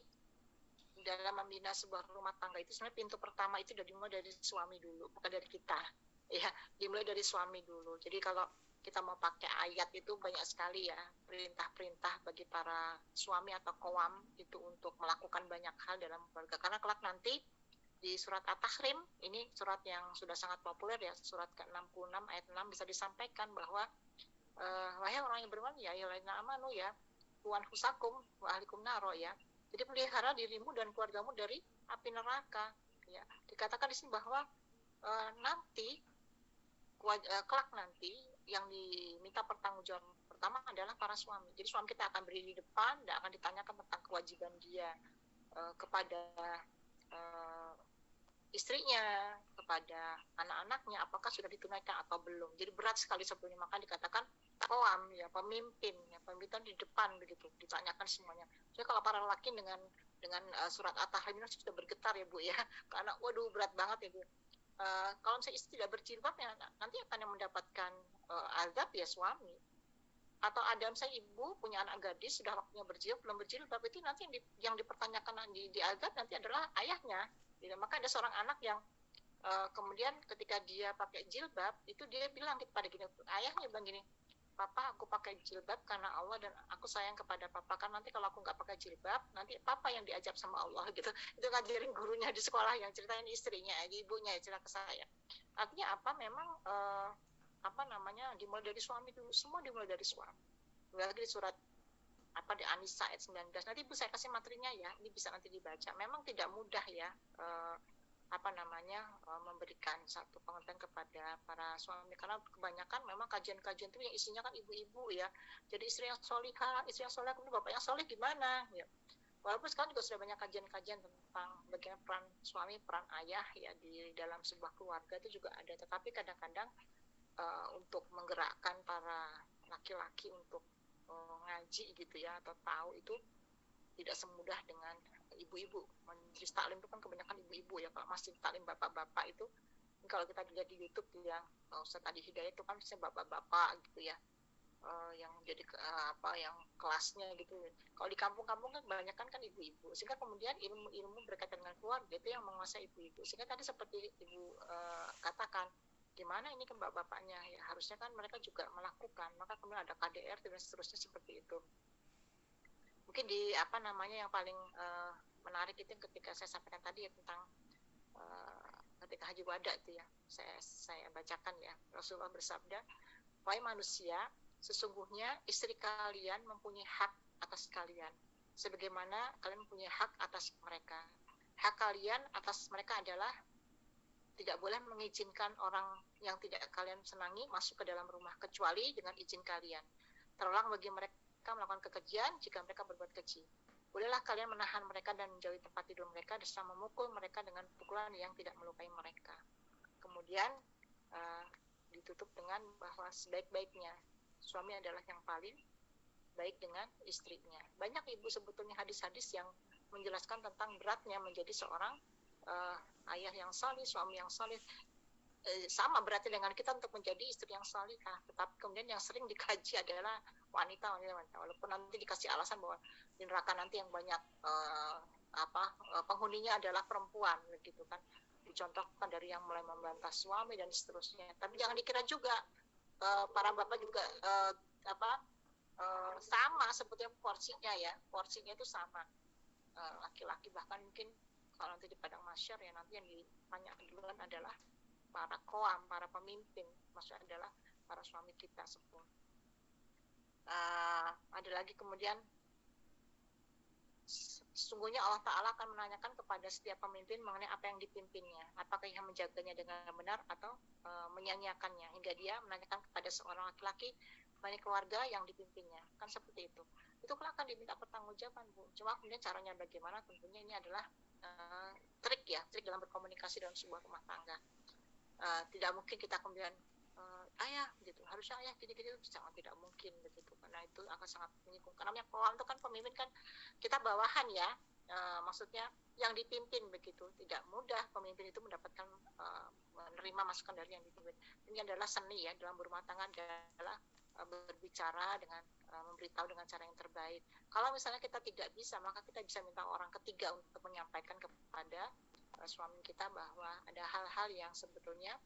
dalam membina sebuah rumah tangga itu sebenarnya pintu pertama itu udah dimulai dari suami dulu, bukan dari kita. Ya, dimulai dari suami dulu. Jadi kalau kita mau pakai ayat itu banyak sekali ya perintah-perintah bagi para suami atau qawam itu untuk melakukan banyak hal dalam keluarga. Karena kelak nanti di surat At-Tahrim, ini surat yang sudah sangat populer ya, surat ke-66 ayat 6 bisa disampaikan bahwa wahai orang yang beriman ya ayyuhallazina amanu ya Tuhan husakum wa ahlikum naro ya. Jadi pelihara dirimu dan keluargamu dari api neraka ya. Dikatakan di sini bahwa nanti kelak nanti yang diminta pertanggungjawaban pertama adalah para suami. Jadi suami kita akan berdiri di depan dan akan ditanyakan tentang kewajiban dia kepada istrinya, kepada anak-anaknya, apakah sudah ditunaikan atau belum. Jadi berat sekali sebetulnya, maka dikatakan qawam ya, pemimpin di depan begitu, ditanyakan semuanya. Jadi kalau para lelaki dengan surat At-Tahrim ini sudah bergetar ya Bu ya, karena waduh berat banget ya Bu. Kalau misalnya istri tidak berjilbab ya nanti akan yang mendapatkan azab ya suami. Atau ada misalnya ibu punya anak gadis sudah waktunya berjilbab belum berjilbab, itu nanti yang dipertanyakan di azab nanti adalah ayahnya. Maka ada seorang anak yang kemudian ketika dia pakai jilbab itu dia bilang kepada gini, ayahnya bilang gini, papa aku pakai jilbab karena Allah dan aku sayang kepada papa, kan nanti kalau aku nggak pakai jilbab nanti papa yang diajab sama Allah gitu. Itu ngajarin gurunya di sekolah yang ceritain istrinya, ibunya cerita ke saya. Artinya apa, memang dimulai dari suami dulu, semua dimulai dari suami. Lagi di surat di An-Nisa ayat 19. Nanti Bu saya kasih materinya ya, ini bisa nanti dibaca. Memang tidak mudah ya memberikan satu pengertian kepada para suami, karena kebanyakan memang kajian-kajian itu yang isinya kan ibu-ibu ya. Jadi istri yang solihah, kemudian bapak yang soleh gimana ya. Walaupun sekarang juga sudah banyak kajian-kajian tentang bagaimana peran suami, peran ayah ya di dalam sebuah keluarga itu juga ada. Tetapi kadang-kadang untuk menggerakkan para laki-laki untuk ngaji gitu ya atau tahu itu tidak semudah dengan ibu-ibu. Majelis taklim itu kan kebanyakan ibu-ibu ya. Kalau masih taklim bapak-bapak itu, kalau kita lihat di YouTube yang Ustaz Adi Hidayat itu kan misalnya bapak-bapak gitu ya, yang jadi yang kelasnya gitu. Kalau di kampung-kampung kan kebanyakan kan ibu-ibu, sehingga kemudian ilmu-ilmu berkaitan dengan keluarga itu yang menguasai ibu-ibu. Sehingga tadi seperti ibu katakan, gimana ini ke bapak-bapaknya ya, harusnya kan mereka juga melakukan, maka kemudian ada KDRT dan seterusnya seperti itu. Mungkin di yang paling menarik itu ketika saya sampaikan tadi ya tentang ketika Haji Wada itu ya, saya bacakan ya, Rasulullah bersabda, wahai manusia, sesungguhnya istri kalian mempunyai hak atas kalian sebagaimana kalian mempunyai hak atas mereka. Hak kalian atas mereka adalah tidak boleh mengizinkan orang yang tidak kalian senangi masuk ke dalam rumah kecuali dengan izin kalian. Terlarang bagi mereka melakukan kekejian jika mereka berbuat keji. Bolehlah kalian menahan mereka dan menjauhi tempat tidur mereka dan memukul mereka dengan pukulan yang tidak melukai mereka. Kemudian ditutup dengan bahwa sebaik-baiknya suami adalah yang paling baik dengan istrinya. Banyak ibu sebetulnya hadis-hadis yang menjelaskan tentang beratnya menjadi seorang ayah yang salih, suami yang salih. Sama berarti dengan kita untuk menjadi istri yang salihah. Tetapi kemudian yang sering dikaji adalah wanita. Walaupun nanti dikasih alasan bahwa di neraka nanti yang banyak penghuninya adalah perempuan, gitu kan. Dicontohkan dari yang mulai membantah suami dan seterusnya. Tapi jangan dikira juga para bapak juga sama sebetulnya porsinya ya. Porsinya itu sama. Laki-laki bahkan mungkin kalau nanti di padang mahsyar ya, nanti yang ditanya duluan adalah para qawam, para pemimpin, maksudnya adalah para suami kita semua. Ada lagi kemudian, sesungguhnya Allah Ta'ala akan menanyakan kepada setiap pemimpin mengenai apa yang dipimpinnya, apakah ia menjaganya dengan benar atau menyanyiakannya, hingga dia menanyakan kepada seorang laki-laki mengenai keluarga yang dipimpinnya, kan seperti itu. Itu akan diminta pertanggungjawaban, Bu. Cuma kemudian caranya bagaimana, tentunya ini adalah trik dalam berkomunikasi dalam sebuah rumah tangga. Tidak mungkin kita kemudian ayah gitu, harusnya ayah gini-gini, sangat tidak mungkin begitu, karena itu akan sangat menyinggung. Karena yang qawam itu kan pemimpin kan kita bawahan ya, maksudnya yang dipimpin begitu. Tidak mudah pemimpin itu mendapatkan menerima masukan dari yang dipimpin. Ini adalah seni ya dalam berumah tangga, adalah berbicara dengan memberitahu dengan cara yang terbaik. Kalau misalnya kita tidak bisa, maka kita bisa minta orang ketiga untuk menyampaikan kepada suami kita bahwa ada hal-hal yang sebetulnya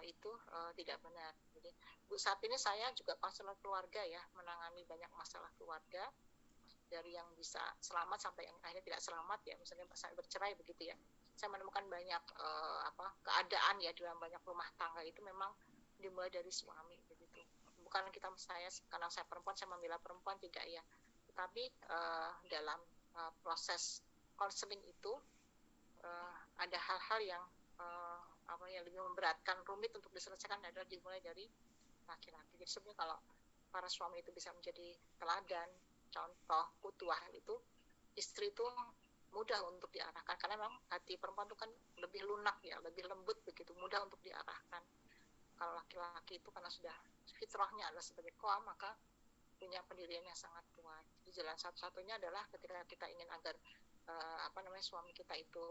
itu tidak benar. Jadi saat ini saya juga konselor keluarga ya, menangani banyak masalah keluarga, dari yang bisa selamat sampai yang akhirnya tidak selamat ya, misalnya saya bercerai begitu ya. Saya menemukan banyak keadaan ya dalam banyak rumah tangga itu memang dimulai dari suami begitu. Bukan saya karena saya perempuan saya membela perempuan, tidak ya. Tetapi dalam proses konseling itu ada hal-hal yang lebih memberatkan, rumit untuk diselesaikan adalah dimulai dari laki-laki. Jadi sebenarnya kalau para suami itu bisa menjadi teladan, contoh, kutuah, itu istri itu mudah untuk diarahkan, karena memang hati perempuan itu kan lebih lunak ya, lebih lembut begitu, mudah untuk diarahkan. Kalau laki-laki itu karena sudah fitrahnya adalah sebagai kaum, maka punya pendirian yang sangat kuat. Jadi jalan satu-satunya adalah ketika kita ingin agar suami kita itu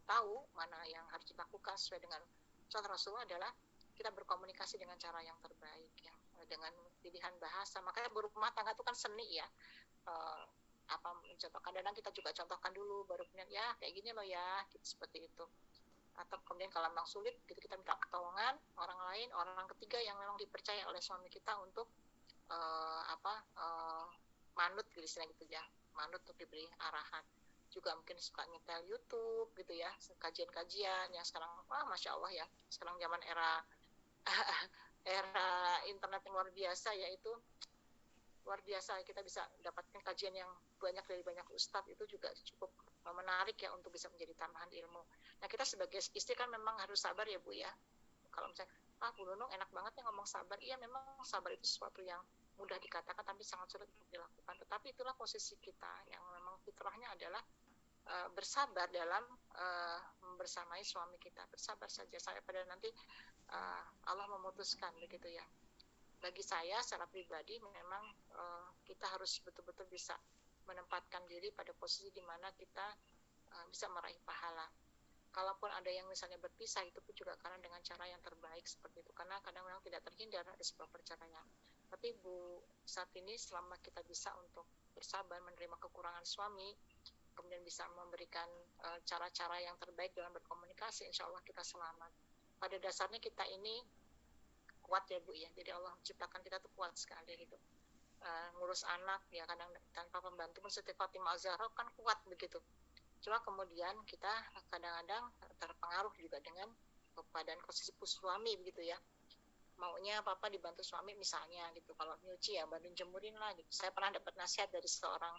tahu mana yang harus dilakukan sesuai dengan contoh Rasulullah, adalah kita berkomunikasi dengan cara yang terbaik ya, dengan pilihan bahasa. Makanya berumah tangga itu kan seni ya, mencontohkan. Kadang kita juga contohkan dulu, baru kemudian ya kayak gini loh ya, gitu, seperti itu. Atau kemudian kalau memang sulit gitu, kita minta pertolongan orang lain, orang ketiga yang memang dipercaya oleh suami kita untuk manut gitu, istilahnya gitu ya, manut untuk diberi arahan. Juga mungkin suka nyetel YouTube gitu ya, kajian-kajian yang sekarang masya Allah ya, sekarang zaman era internet yang luar biasa, yaitu luar biasa, kita bisa dapatkan kajian yang banyak dari banyak ustadz, itu juga cukup menarik ya untuk bisa menjadi tambahan ilmu. Nah kita sebagai istri kan memang harus sabar ya Bu ya. Kalau misalnya Bu Nunung enak banget ya ngomong sabar, iya memang sabar itu sesuatu yang mudah dikatakan tapi sangat sulit untuk dilakukan. Tetapi itulah posisi kita yang memang fitrahnya adalah bersabar dalam bersamai suami kita. Bersabar saja saya pada nanti Allah memutuskan begitu ya. Bagi saya secara pribadi memang kita harus betul-betul bisa menempatkan diri pada posisi di mana kita bisa meraih pahala. Kalaupun ada yang misalnya berpisah, itu pun juga karena dengan cara yang terbaik seperti itu, karena kadang memang tidak terhindar ada sebuah perceraian. Tapi Bu, saat ini selama kita bisa untuk bersabar menerima kekurangan suami, kemudian bisa memberikan cara-cara yang terbaik dalam berkomunikasi, insya Allah kita selamat. Pada dasarnya kita ini kuat ya Bu ya, jadi Allah menciptakan kita tuh kuat sekali gitu. Ngurus anak ya kadang tanpa pembantu pun seperti Fatimah Az-Zahra kan kuat begitu. Cuma kemudian kita kadang-kadang terpengaruh juga dengan keadaan posisi suami begitu ya. Maunya papa dibantu suami misalnya gitu, kalau nyuci ya bantuin jemurin lah gitu. Saya pernah dapat nasihat dari seorang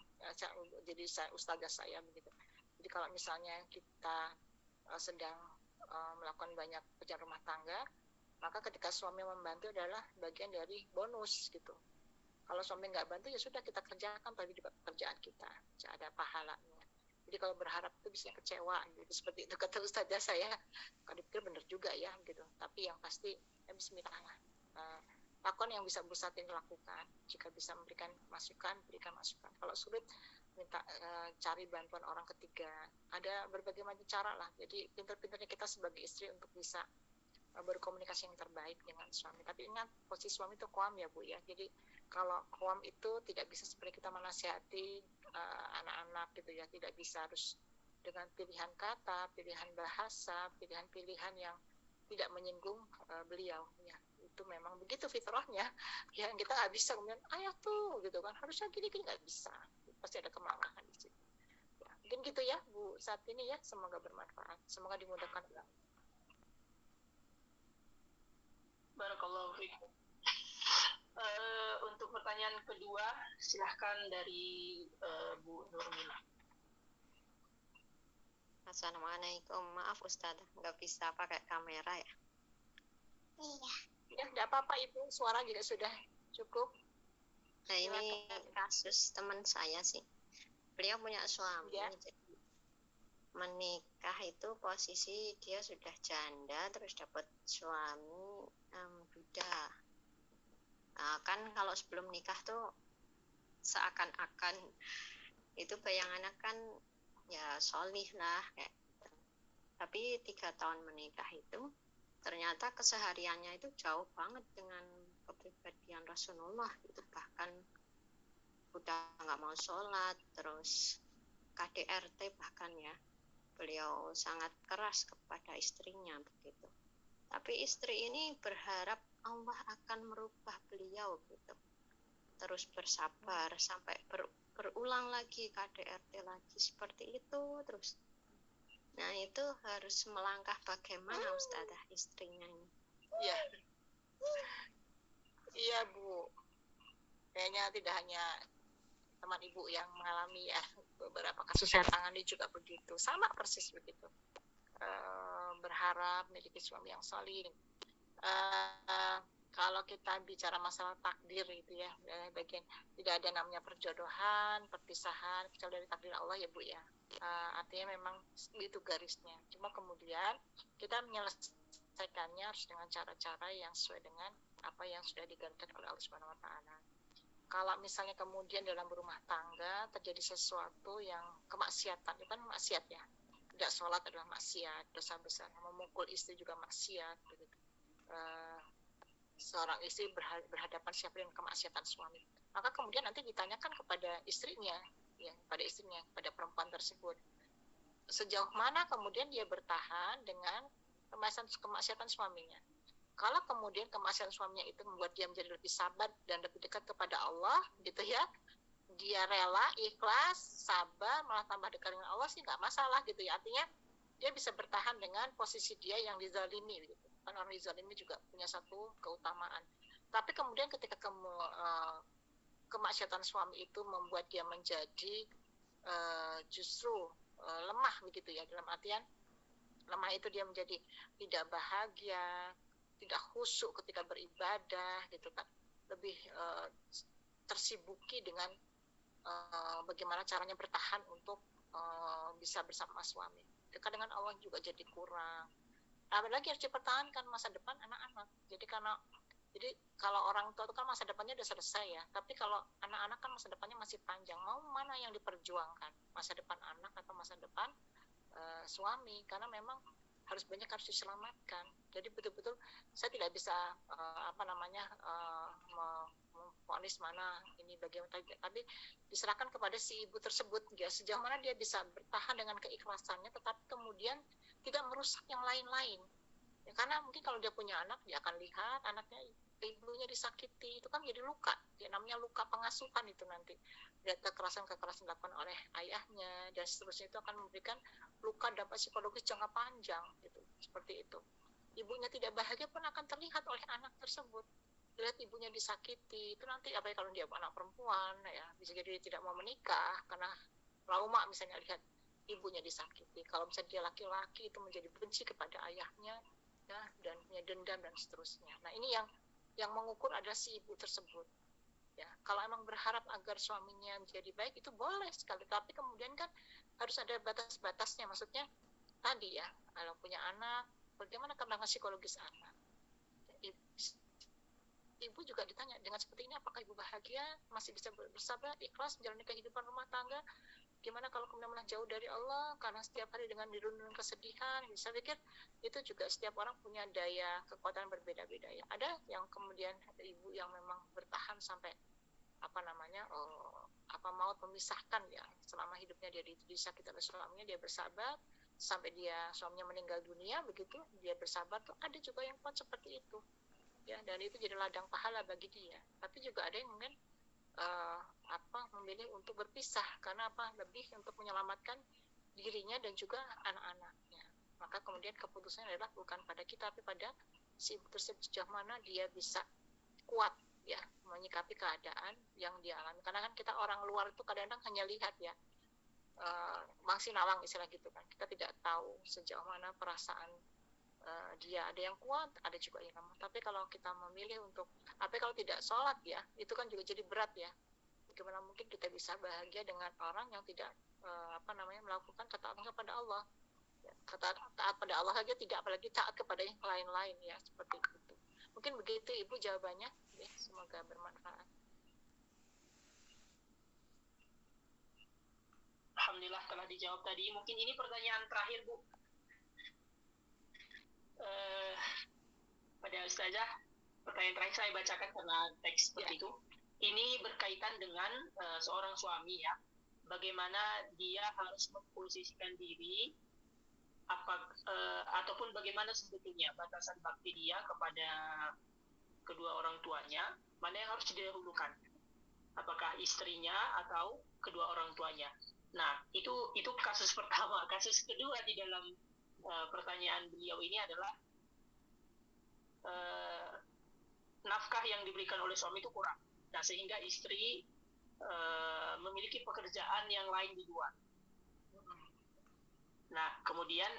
jadi ustazah saya begitu. Jadi kalau misalnya kita sedang melakukan banyak pekerjaan rumah tangga, maka ketika suami membantu adalah bagian dari bonus gitu. Kalau suami nggak bantu ya sudah, kita kerjakan tadi di pekerjaan kita, tidak ada pahalanya. Jadi kalau berharap itu bisa kecewa gitu, seperti itu kata ustazah saya. Kalau dipikir benar juga ya gitu. Tapi yang pasti ya bismillah lah. Lakukan yang bisa Bu Satin lakukan. Jika bisa memberikan masukan, berikan masukan. Kalau sulit minta cari bantuan orang ketiga. Ada berbagai macam cara lah. Jadi pintar-pintarnya kita sebagai istri untuk bisa berkomunikasi yang terbaik dengan suami. Tapi ingat posisi suami itu qawam ya Bu ya. Jadi kalau qawam itu tidak bisa seperti kita menasihati anak-anak gitu ya, tidak bisa harus dengan pilihan kata, pilihan bahasa, pilihan-pilihan yang tidak menyinggung beliau ya. Itu memang begitu fitrahnya ya, kita nggak bisa kemudian ayah tuh gitu kan harusnya gini-gini, nggak bisa, pasti ada kemarahan di situ ya. Mungkin gitu ya Bu saat ini ya, semoga bermanfaat, semoga dimudahkan. Barakallahu fiikum. Untuk pertanyaan kedua, silahkan dari Bu Nurmila. Assalamualaikum, maaf Ustazah, nggak bisa pakai kamera ya? Iya. Ya, nggak apa-apa Ibu, suara juga sudah cukup. Nah ini kasus teman saya sih, beliau punya suami, ya. Jadi menikah itu posisi dia sudah janda, terus dapat suami duda. Nah, kan kalau sebelum nikah tuh seakan-akan itu bayangannya kan ya solih lah kayak gitu. Tapi 3 tahun menikah itu ternyata kesehariannya itu jauh banget dengan kepribadian Rasulullah gitu. Bahkan udah nggak mau sholat, terus KDRT bahkan ya, beliau sangat keras kepada istrinya begitu. Tapi istri ini berharap Allah akan merubah beliau gitu, terus bersabar sampai berulang lagi KDRT lagi seperti itu terus. Nah itu harus melangkah bagaimana Ustazah istrinya ini? Iya, iya Bu. Kayaknya tidak hanya teman Ibu yang mengalami ya, beberapa kasus saya tangani juga begitu, sama persis begitu. Berharap memiliki suami yang solid. Kalau kita bicara masalah takdir itu ya, bagian tidak ada namanya perjodohan, perpisahan, kecuali dari takdir Allah ya Bu ya. Artinya memang itu garisnya. Cuma kemudian kita menyelesaikannya harus dengan cara-cara yang sesuai dengan apa yang sudah digariskan oleh Allah Subhanahu Wa Taala. Kalau misalnya kemudian dalam berumah tangga terjadi sesuatu yang kemaksiatan, itu kan maksiat ya. Tidak sholat adalah maksiat, dosa besar. Memukul istri juga maksiat. Begitu. Seorang istri berhadapan siapa dengan kemaksiatan suami, maka kemudian nanti ditanyakan kepada istrinya, ya, pada perempuan tersebut, sejauh mana kemudian dia bertahan dengan kemaksiatan suaminya. Kalau kemudian kemaksiatan suaminya itu membuat dia menjadi lebih sabar dan lebih dekat kepada Allah, gitu ya, dia rela, ikhlas, sabar, malah tambah dekat dengan Allah sih nggak masalah, gitu ya. Artinya dia bisa bertahan dengan posisi dia yang dizalimi, gitu. Kan orang dizalimi juga punya satu keutamaan. Tapi kemudian ketika kemaksiatan suami itu membuat dia menjadi justru lemah begitu ya, dalam artian lemah itu dia menjadi tidak bahagia, tidak khusyuk ketika beribadah gitu kan, lebih tersibuki dengan bagaimana caranya bertahan untuk bisa bersama suami. Dekat dengan Allah juga jadi kurang. Apalagi harus dipertahankan masa depan anak-anak. Jadi kalau orang tua itu kan masa depannya udah selesai ya, tapi kalau anak-anak kan masa depannya masih panjang. Mau mana yang diperjuangkan? Masa depan anak atau masa depan suami? Karena memang harus diselamatkan. Jadi betul-betul saya tidak bisa memvonis mana ini bagaimana, tapi diserahkan kepada si ibu tersebut ya, sejauh mana dia bisa bertahan dengan keikhlasannya, tetapi kemudian tidak merusak yang lain-lain ya, karena mungkin kalau dia punya anak, dia akan lihat anaknya, ibunya disakiti, itu kan jadi luka ya, namanya luka pengasuhan itu nanti, lihat kekerasan dilakukan oleh ayahnya dan seterusnya, itu akan memberikan luka dampak psikologis jangka panjang gitu, seperti itu. Ibunya tidak bahagia pun akan terlihat oleh anak tersebut, lihat ibunya disakiti, itu nanti apa ya, kalau dia anak perempuan ya, bisa jadi dia tidak mau menikah karena trauma misalnya lihat ibunya disakiti. Kalau misalnya dia laki-laki itu menjadi benci kepada ayahnya ya, dan punya dendam dan seterusnya. Nah ini yang mengukur adalah si ibu tersebut ya. Kalau emang berharap agar suaminya menjadi baik itu boleh sekali, tapi kemudian kan harus ada batas-batasnya. Maksudnya tadi ya, kalau punya anak, bagaimana kembangan psikologis anak. Ibu juga ditanya dengan seperti ini, apakah ibu bahagia, masih bisa bersabar, ikhlas menjalani kehidupan rumah tangga? Gimana kalau kemudian malah jauh dari Allah karena setiap hari dengan dirundung kesedihan? Saya pikir itu juga setiap orang punya daya kekuatan berbeda-beda ya. Ada yang kemudian ibu yang memang bertahan sampai maut memisahkan ya, selama hidupnya dia disakiti oleh suaminya, dia bersabar sampai suaminya meninggal dunia begitu, dia bersabar tuh. Ada juga yang kuat seperti itu ya, dan itu jadi ladang pahala bagi dia. Tapi juga ada yang mungkin memilih untuk berpisah karena lebih untuk menyelamatkan dirinya dan juga anak-anaknya. Maka kemudian keputusannya adalah bukan pada kita, tapi pada si ibu tersebut, sejauh mana dia bisa kuat ya menyikapi keadaan yang dia alami. Karena kan kita orang luar itu kadang-kadang hanya lihat ya, mangsi nawang istilah gitu kan, kita tidak tahu sejauh mana perasaan dia. Ada yang kuat, ada juga yang lemah. Tapi kalau kita memilih untuk kalau tidak sholat ya, itu kan juga jadi berat ya. Bagaimana mungkin kita bisa bahagia dengan orang yang tidak melakukan ketaatan kepada Allah ya, taat pada Allah saja tidak, apalagi taat kepada yang lain-lain ya, seperti itu. Mungkin begitu Ibu jawabannya ya, semoga bermanfaat. alhamdulillah telah dijawab tadi. Mungkin ini pertanyaan terakhir, Bu. Pada Ustazah, pertanyaan terakhir saya bacakan karena teks seperti itu. Ini berkaitan dengan seorang suami ya. Bagaimana dia harus memposisikan diri ataupun bagaimana sebetulnya batasan bakti dia kepada kedua orang tuanya, mana yang harus didahulukan? Apakah istrinya atau kedua orang tuanya? Nah, itu kasus pertama. Kasus kedua di dalam pertanyaan beliau ini adalah nafkah yang diberikan oleh suami itu kurang. Nah, sehingga istri memiliki pekerjaan yang lain di luar. Nah, kemudian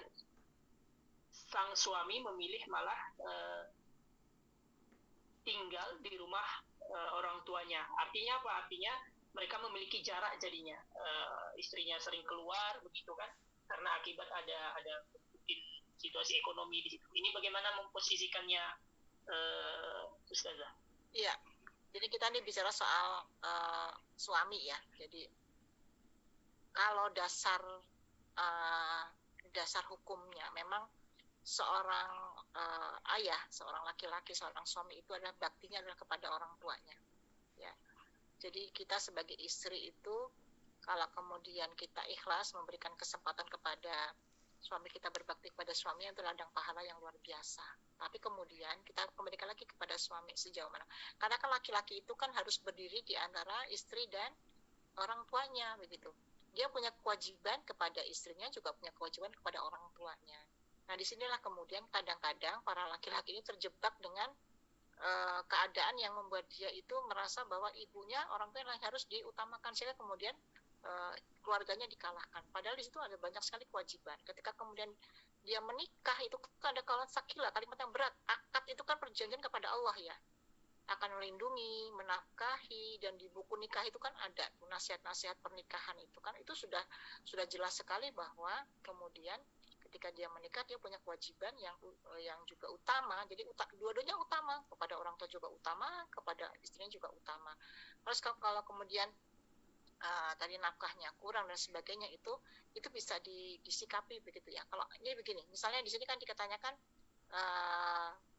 sang suami memilih malah tinggal di rumah orang tuanya. Artinya apa? Artinya mereka memiliki jarak jadinya. Istrinya sering keluar, begitu kan? Karena akibat ada mungkin situasi ekonomi di situ. Ini bagaimana memposisikannya, Ustazah? Iya. Jadi kita ini bicara soal suami ya. Jadi kalau dasar hukumnya memang seorang ayah, seorang laki-laki, seorang suami itu adalah baktinya adalah kepada orang tuanya. Ya. Jadi kita sebagai istri itu kalau kemudian kita ikhlas memberikan kesempatan kepada suami kita berbakti kepada suami yang ladang pahala yang luar biasa. Tapi kemudian kita kembalikan lagi kepada suami sejauh mana. Karena kan laki-laki itu kan harus berdiri di antara istri dan orang tuanya begitu. Dia punya kewajiban kepada istrinya, juga punya kewajiban kepada orang tuanya. Nah, disinilah kemudian kadang-kadang para laki-laki ini terjebak dengan keadaan yang membuat dia itu merasa bahwa ibunya, orang tua yang harus diutamakan, sehingga kemudian keluarganya dikalahkan. Padahal di situ ada banyak sekali kewajiban. Ketika kemudian dia menikah itu ada kalimat sakilah, kalimat yang berat. Akad itu kan perjanjian kepada Allah ya. Akan melindungi, menafkahi, dan di buku nikah itu kan ada nasihat-nasihat pernikahan itu kan, itu sudah jelas sekali bahwa kemudian ketika dia menikah dia punya kewajiban yang juga utama. Jadi dua-duanya utama, kepada orang tua juga utama, kepada istrinya juga utama. Terus kalau kemudian tadi nafkahnya kurang dan sebagainya, itu bisa disikapi begitu ya. Kalau ini begini, misalnya di sini kan dikatakan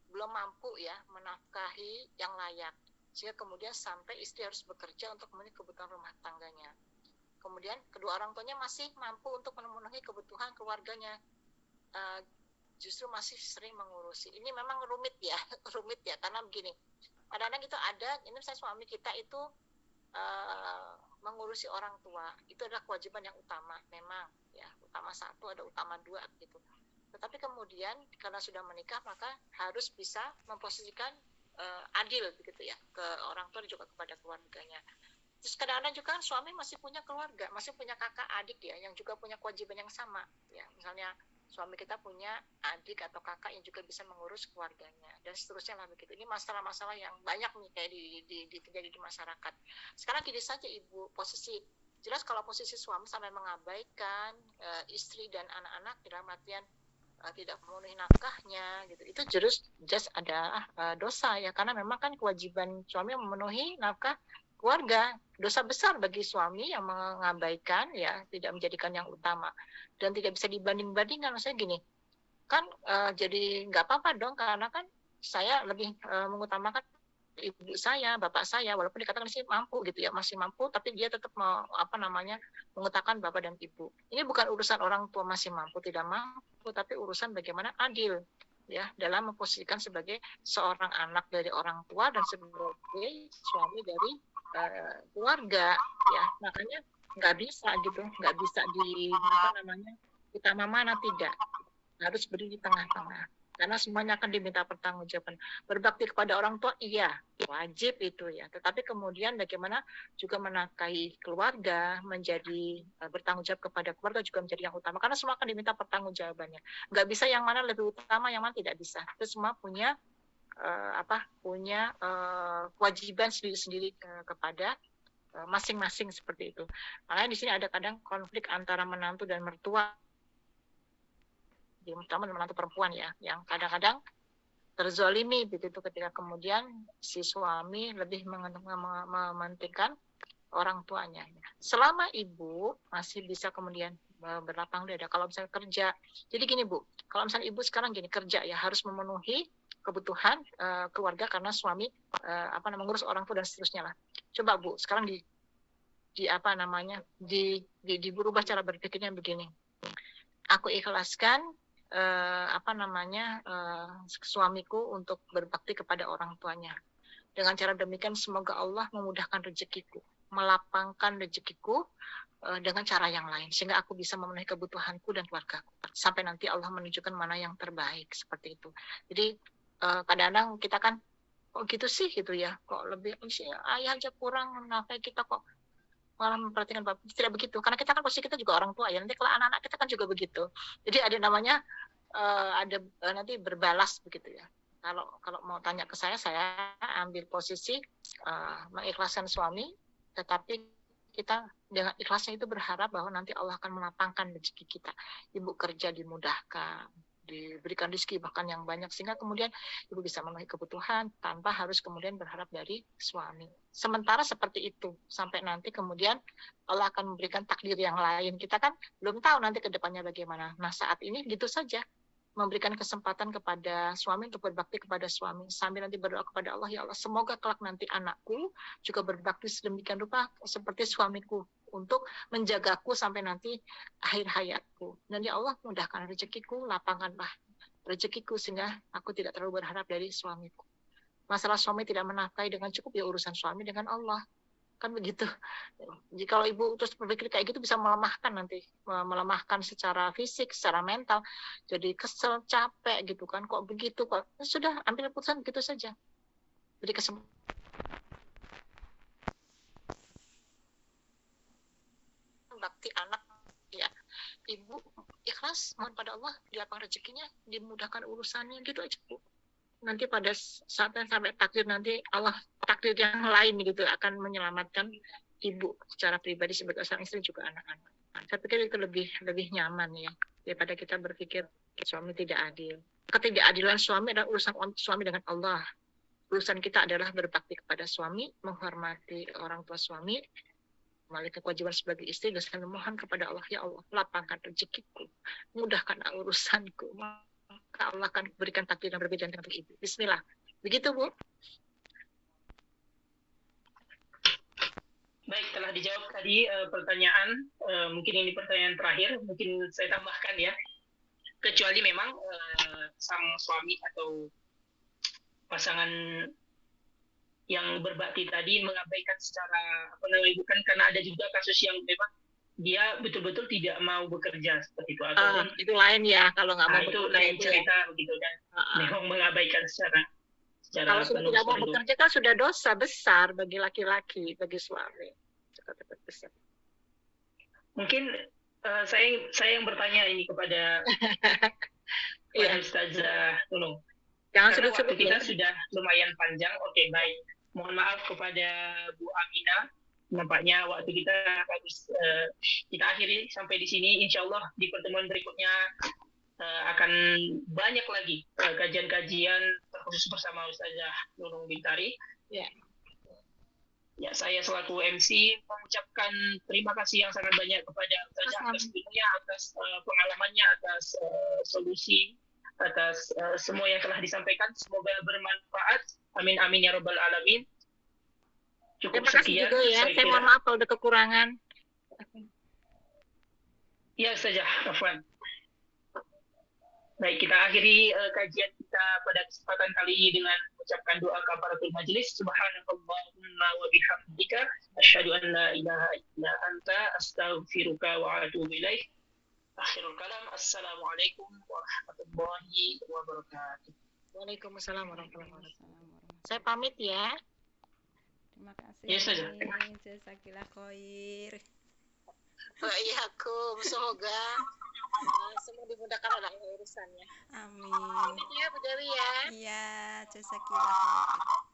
belum mampu ya menafkahi yang layak, sehingga kemudian sampai istri harus bekerja untuk memenuhi kebutuhan rumah tangganya. Kemudian kedua orang tuanya masih mampu untuk memenuhi kebutuhan keluarganya, justru masih sering mengurusi. Ini memang rumit ya, karena begini, kadang-kadang itu ada, ini misalnya suami kita itu mengurusi orang tua, itu adalah kewajiban yang utama, memang ya, utama satu, ada utama dua gitu. Tetapi kemudian karena sudah menikah maka harus bisa memposisikan adil begitu ya ke orang tua dan juga kepada keluarganya. Terus kadang-kadang juga kan suami masih punya keluarga, masih punya kakak adik ya, yang juga punya kewajiban yang sama ya. Misalnya suami kita punya adik atau kakak yang juga bisa mengurus keluarganya dan seterusnya lah begitu. Ini masalah-masalah yang banyak nih kayak terjadi di masyarakat. Sekarang gini saja Ibu, jelas kalau posisi suami sampai mengabaikan istri dan anak-anak dalam artian tidak memenuhi nafkahnya gitu, itu jelas ada dosa ya, karena memang kan kewajiban suami memenuhi nafkah keluarga, dosa besar bagi suami yang mengabaikan ya, tidak menjadikan yang utama dan tidak bisa dibanding-bandingkan. Maksudnya gini kan, jadi nggak apa-apa dong, karena kan saya lebih mengutamakan ibu saya, bapak saya, walaupun dikatakan sih mampu gitu ya, masih mampu, tapi dia tetap mengutamakan bapak dan ibu. Ini bukan urusan orang tua masih mampu tidak mampu, tapi urusan bagaimana adil ya dalam memposisikan sebagai seorang anak dari orang tua dan sebagai suami dari keluarga ya. Makanya nggak bisa utama mana, tidak, harus berdiri di tengah-tengah. Karena semuanya akan diminta pertanggungjawaban. Berbakti kepada orang tua, iya, wajib itu ya. Tetapi kemudian bagaimana juga menafkahi keluarga, menjadi bertanggung jawab kepada keluarga juga menjadi yang utama. Karena semua akan diminta pertanggungjawabannya. Nggak bisa yang mana lebih utama, yang mana tidak bisa. Itu semua punya kewajiban sendiri-sendiri kepada masing-masing seperti itu. Makanya di sini ada kadang konflik antara menantu dan mertua, terutama menantu perempuan ya, yang kadang-kadang terzolimi begitu ketika kemudian si suami lebih mementingkan orang tuanya. Selama ibu masih bisa kemudian berlapang dada kalau misalnya kerja. Jadi gini Bu, kalau misalnya ibu sekarang gini kerja ya harus memenuhi kebutuhan keluarga karena suami mengurus orang tua dan seterusnya lah. Coba Bu, sekarang berubah cara berpikirnya begini. Aku ikhlaskan suamiku untuk berbakti kepada orang tuanya. Dengan cara demikian semoga Allah memudahkan rezekiku, melapangkan rezekiku dengan cara yang lain sehingga aku bisa memenuhi kebutuhanku dan keluargaku sampai nanti Allah menunjukkan mana yang terbaik seperti itu. Jadi kadang-kadang kita kan kok gitu sih gitu ya, kok lebih ayah aja kurang nafkah kita kok malah memperhatikan bapak. Tidak begitu, karena kita kan posisi kita juga orang tua ya, nanti kalau anak-anak kita kan juga begitu. Jadi ada namanya nanti berbalas begitu ya. Kalau mau tanya ke saya ambil posisi mengikhlaskan suami, tetapi kita dengan ikhlasnya itu berharap bahwa nanti Allah akan melapangkan rezeki kita. Ibu kerja dimudahkan, diberikan rezeki bahkan yang banyak sehingga kemudian ibu bisa memenuhi kebutuhan tanpa harus kemudian berharap dari suami. Sementara seperti itu sampai nanti kemudian Allah akan memberikan takdir yang lain. Kita kan belum tahu nanti ke depannya bagaimana. Nah, saat ini gitu saja memberikan kesempatan kepada suami untuk berbakti kepada suami sambil nanti berdoa kepada Allah, ya Allah semoga kelak nanti anakku juga berbakti sedemikian rupa seperti suamiku untuk menjagaku sampai nanti akhir hayatku. Dan ya Allah mudahkan rezekiku, lapangkanlah rezekiku sehingga aku tidak terlalu berharap dari suamiku. Masalah suami tidak menafkahi dengan cukup ya urusan suami dengan Allah. Kan begitu. Jadi kalau ibu terus berpikir kayak gitu bisa melemahkan secara fisik, secara mental, jadi kesel, capek gitu kan, kok begitu kok. Sudah ambil keputusan begitu saja. Beri kesempatan bakti anak ya. Ibu ikhlas mohon pada Allah dilapang rezekinya, dimudahkan urusannya gitu aja Bu. Nanti pada saat yang sampai takdir nanti Allah takdir yang lain gitu akan menyelamatkan ibu secara pribadi sebagai seorang istri juga anak-anak. Saya pikir itu lebih nyaman ya daripada kita berpikir suami tidak adil. Ketidakadilan suami adalah urusan suami dengan Allah. Urusan kita adalah berbakti kepada suami, menghormati orang tua suami, melalui kewajiban sebagai istri dan selalu mohon kepada Allah, ya Allah lapangkan rezekiku, mudahkan urusanku. Allah akan berikan takdir yang berbeda dengan ibu. Bismillah. Begitu Bu. Baik, telah dijawab tadi pertanyaan. Mungkin ini pertanyaan terakhir. Mungkin saya tambahkan ya. Kecuali memang sang suami atau pasangan yang berbakti tadi mengabaikan secara bukan, karena ada juga kasus yang memang dia betul-betul tidak mau bekerja seperti itu, atau itu lain ya kalau nggak mau itu lain cerita ya. Begitu kan, memang mengabaikan secara kalau sudah tidak mau bekerja kan sudah dosa besar bagi laki-laki, bagi suami. Besar. Mungkin saya yang bertanya ini kepada Ustazah Nunung. Jangan karena waktu kita ya. Sudah lumayan panjang. Oke, baik. Mohon maaf kepada Bu Aminah. Nampaknya waktu kita habis, kita akhiri sampai di sini. Insya Allah di pertemuan berikutnya akan banyak lagi kajian-kajian terkhusus bersama Ustazah Nunung Bintari. Ya, saya selaku MC mengucapkan terima kasih yang sangat banyak kepada Ustazah atas ilmunya, atas pengalamannya, atas solusi, atas semua yang telah disampaikan. Semoga bermanfaat. Amin amin ya rabbal alamin. Cukup terima kasih sekian, juga ya. Saya mohon maaf kalau ada kekurangan. Ya saja, Afwan. Baik, kita akhiri kajian kita pada kesempatan kali ini dengan mengucapkan doa kafaratul majlis. Subhanakallahumma wa bihamdika asyhadu an la ilaha illa anta astaghfiruka wa atubu ilaik. Akhirul kalam. Assalamualaikum warahmatullahi wabarakatuh. Waalaikumsalam warahmatullahi wabarakatuh. Saya pamit ya. Terima kasih. Yes, saja. Jazakillah khair. Waalaikumsalam. Semoga semua dimudahkan oleh urusannya. Amin. Pamit ya Bu Dewi ya. Iya, jazakillah khair.